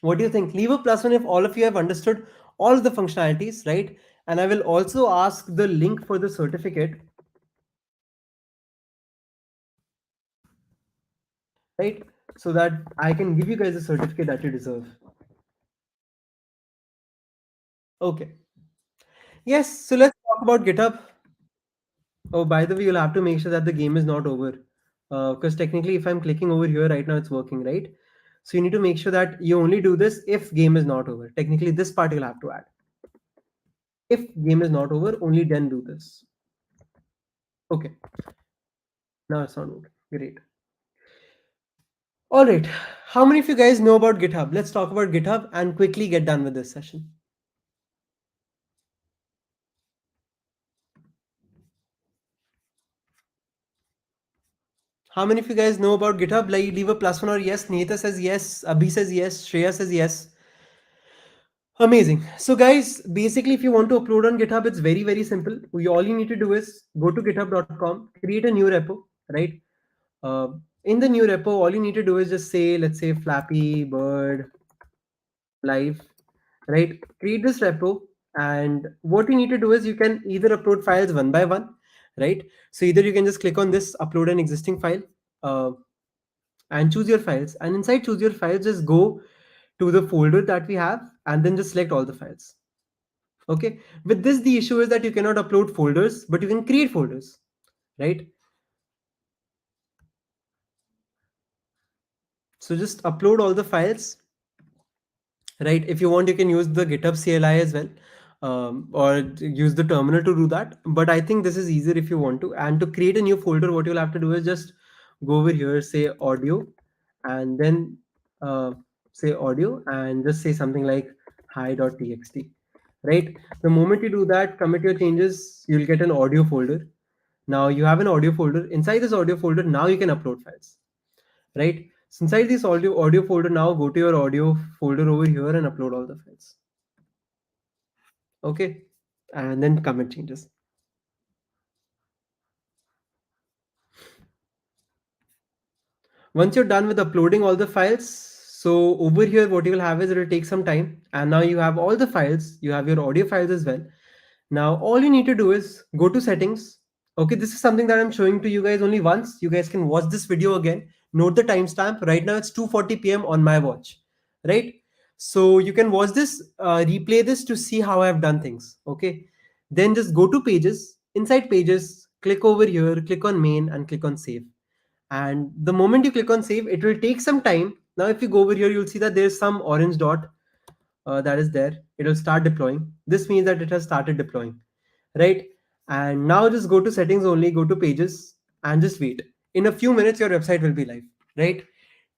What do you think? Leave a plus one if all of you have understood all of the functionalities, right? And I will also ask the link for the certificate, right? So that I can give you guys a certificate that you deserve. Okay. Yes, so let's talk about GitHub. Oh, by the way, you'll have to make sure that the game is not over. Because technically, if I'm clicking over here right now, it's working, right? So you need to make sure that you only do this if game is not over. Technically, this part you'll have to add. If game is not over, only then do this. Okay, now it's not working. Great. All right. How many of you guys know about GitHub? Let's talk about GitHub and quickly get done with this session. How many of you guys know about GitHub? Like, leave a plus one or yes. Nita says yes. Abhi says yes. Shreya says yes. Amazing. So guys, basically, if you want to upload on GitHub, it's very, very simple. All you need to do is go to github.com, create a new repo, right? Uh, in the new repo, all you need to do is just say, let's say Flappy Bird live, right? Create this repo. And what you need to do is you can either upload files one by one, right? So either you can just click on this, upload an existing file, uh, and choose your files. And inside choose your files, just go to the folder that we have and then just select all the files. Okay. With this, the issue is that you cannot upload folders, but you can create folders, right? So just upload all the files, right? If you want, you can use the GitHub CLI as well, or use the terminal to do that. But I think this is easier if you want to. And to create a new folder, what you'll have to do is just go over here, say audio, and then say audio, and just say something like hi.txt, right? The moment you do that, commit your changes, you'll get an audio folder. Now you have an audio folder. Inside this audio folder, now you can upload files, right? So inside this audio folder, now go to your audio folder over here and upload all the files. Okay, and then commit changes. Once you're done with uploading all the files, so over here, what you will have is it will take some time, and now you have all the files. You have your audio files as well. Now all you need to do is go to settings. Okay, this is something that I'm showing to you guys only once. You guys can watch this video again. Note the timestamp. Right now it's 2:40 p.m. on my watch, right? So you can watch this, replay this to see how I've done things. Okay. Then just go to pages. Inside pages, click over here, click on main and click on save. And the moment you click on save, it will take some time. Now, if you go over here, you'll see that there's some orange dot that is there. It will start deploying. This means that it has started deploying, right? And now just go to settings only, go to pages and just wait. In a few minutes, your website will be live, right?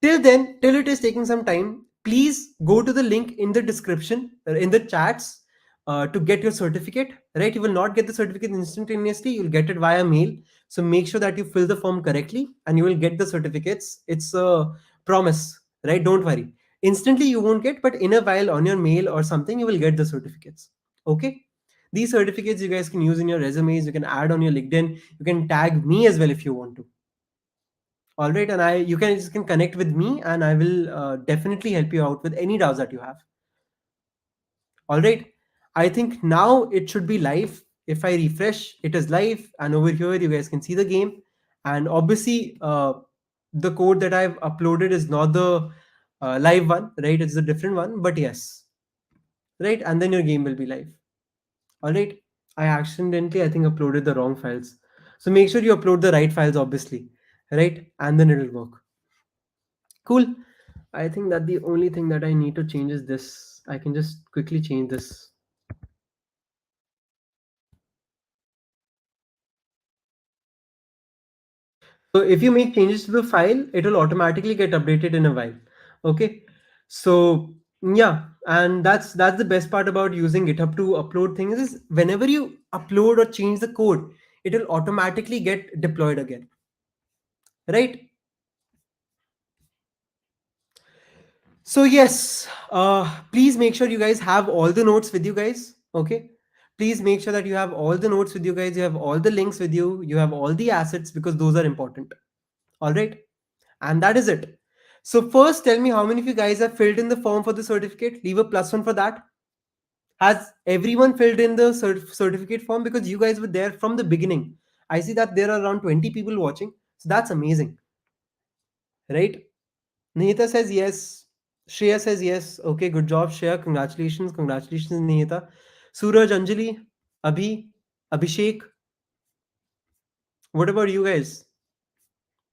Till then, till it is taking some time, please go to the link in the description, in the chats, to get your certificate, right? You will not get the certificate instantaneously, you'll get it via mail. So make sure that you fill the form correctly and you will get the certificates. It's a promise, right? Don't worry. Instantly you won't get, but in a while on your mail or something, you will get the certificates. Okay. These certificates you guys can use in your resumes, you can add on your LinkedIn, you can tag me as well if you want to. All right, and I you can just can connect with me, and I will definitely help you out with any doubts that you have. All right, I think now it should be live. If I refresh, it is live, and over here you guys can see the game. And obviously, the code that I've uploaded is not the live one, right? It's a different one, but yes, right, and then your game will be live. All right, I accidentally, I think, uploaded the wrong files. So make sure you upload the right files, obviously, right, and then it'll work. Cool. I think that the only thing that I need to change is this. I can just quickly change this. So if you make changes to the file, it will automatically get updated in a while. Okay. So yeah, and that's the best part about using GitHub to upload things is whenever you upload or change the code, it will automatically get deployed again. Right? So yes, please make sure you guys have all the notes with you guys. Okay, please make sure that you have all the notes with you guys. You have all the links with you. You have all the assets because those are important. All right, and that is it. So first, tell me how many of you guys have filled in the form for the certificate. Leave a +1 for that. Has everyone filled in the certificate form because you guys were there from the beginning? I see that there are around 20 people watching, so that's amazing, right? Nihita says yes. Shreya says yes. Okay, good job, Shreya. Congratulations. Congratulations, Nihita. Suraj, Anjali, Abhi, Abhishek. What about you guys?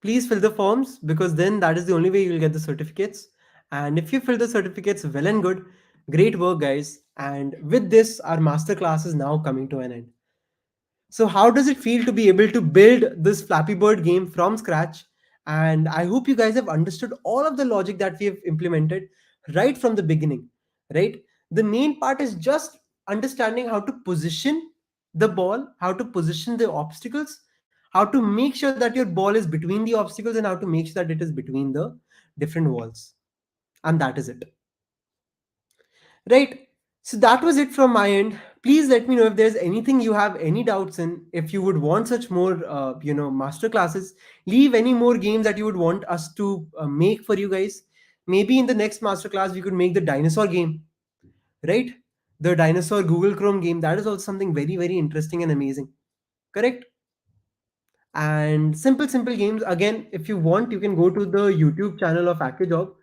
Please fill the forms because then that is the only way you'll get the certificates. And if you fill the certificates well and good, great work, guys. And with this, our masterclass is now coming to an end. So, how does it feel to be able to build this Flappy Bird game from scratch? And I hope you guys have understood all of the logic that we have implemented right from the beginning, right? The main part is just understanding how to position the ball, how to position the obstacles, how to make sure that your ball is between the obstacles, and how to make sure that it is between the different walls. And that is it. Right. So that was it from my end. Please let me know if there's anything you have any doubts in. If you would want such more, master classes, leave any more games that you would want us to make for you guys. Maybe in the next master class we could make the dinosaur game, right? The dinosaur Google Chrome game. That is also something very very interesting and amazing. Correct. And simple games. Again, if you want, you can go to the YouTube channel of AccioJob.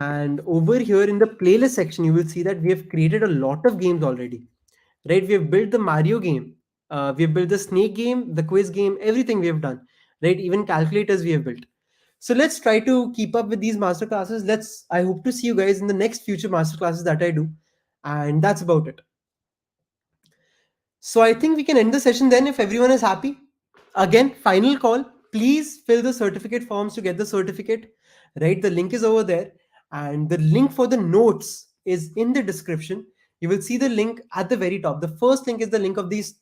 And over here in the playlist section, you will see that we have created a lot of games already, right? We have built the Mario game, we have built the Snake game, the quiz game, everything we have done, right? Even calculators we have built. So let's try to keep up with these master classes. I hope to see you guys in the next future master classes that I do. And that's about it. So I think we can end the session then if everyone is happy. Again, final call. Please fill the certificate forms to get the certificate. Right, the link is over there, and the link for the notes is in the description. You will see the link at the very top. The first link is the link of these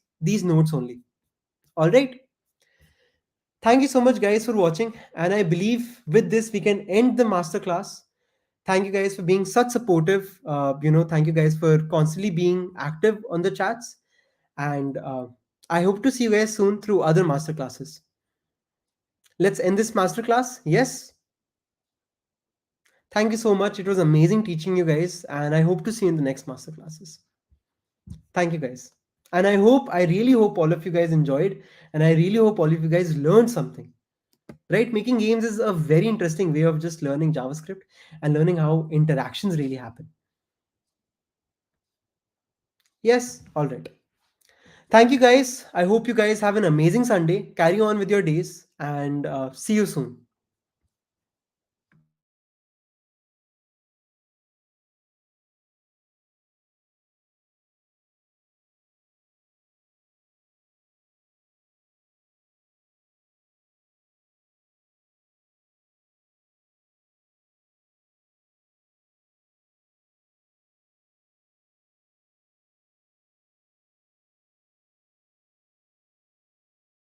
notes only. All right. Thank you so much, guys, for watching. And I believe with this we can end the masterclass. Thank you guys for being such supportive. Thank you guys for constantly being active on the chats. And I hope to see you guys soon through other masterclasses. Let's end this masterclass. Yes. Thank you so much. It was amazing teaching you guys, and I hope to see you in the next masterclasses. Thank you guys. And I really hope all of you guys enjoyed, and I really hope all of you guys learned something. right? Making games is a very interesting way of just learning JavaScript and learning how interactions really happen. Yes, all right. Thank you guys. I hope you guys have an amazing Sunday. Carry on with your days and see you soon.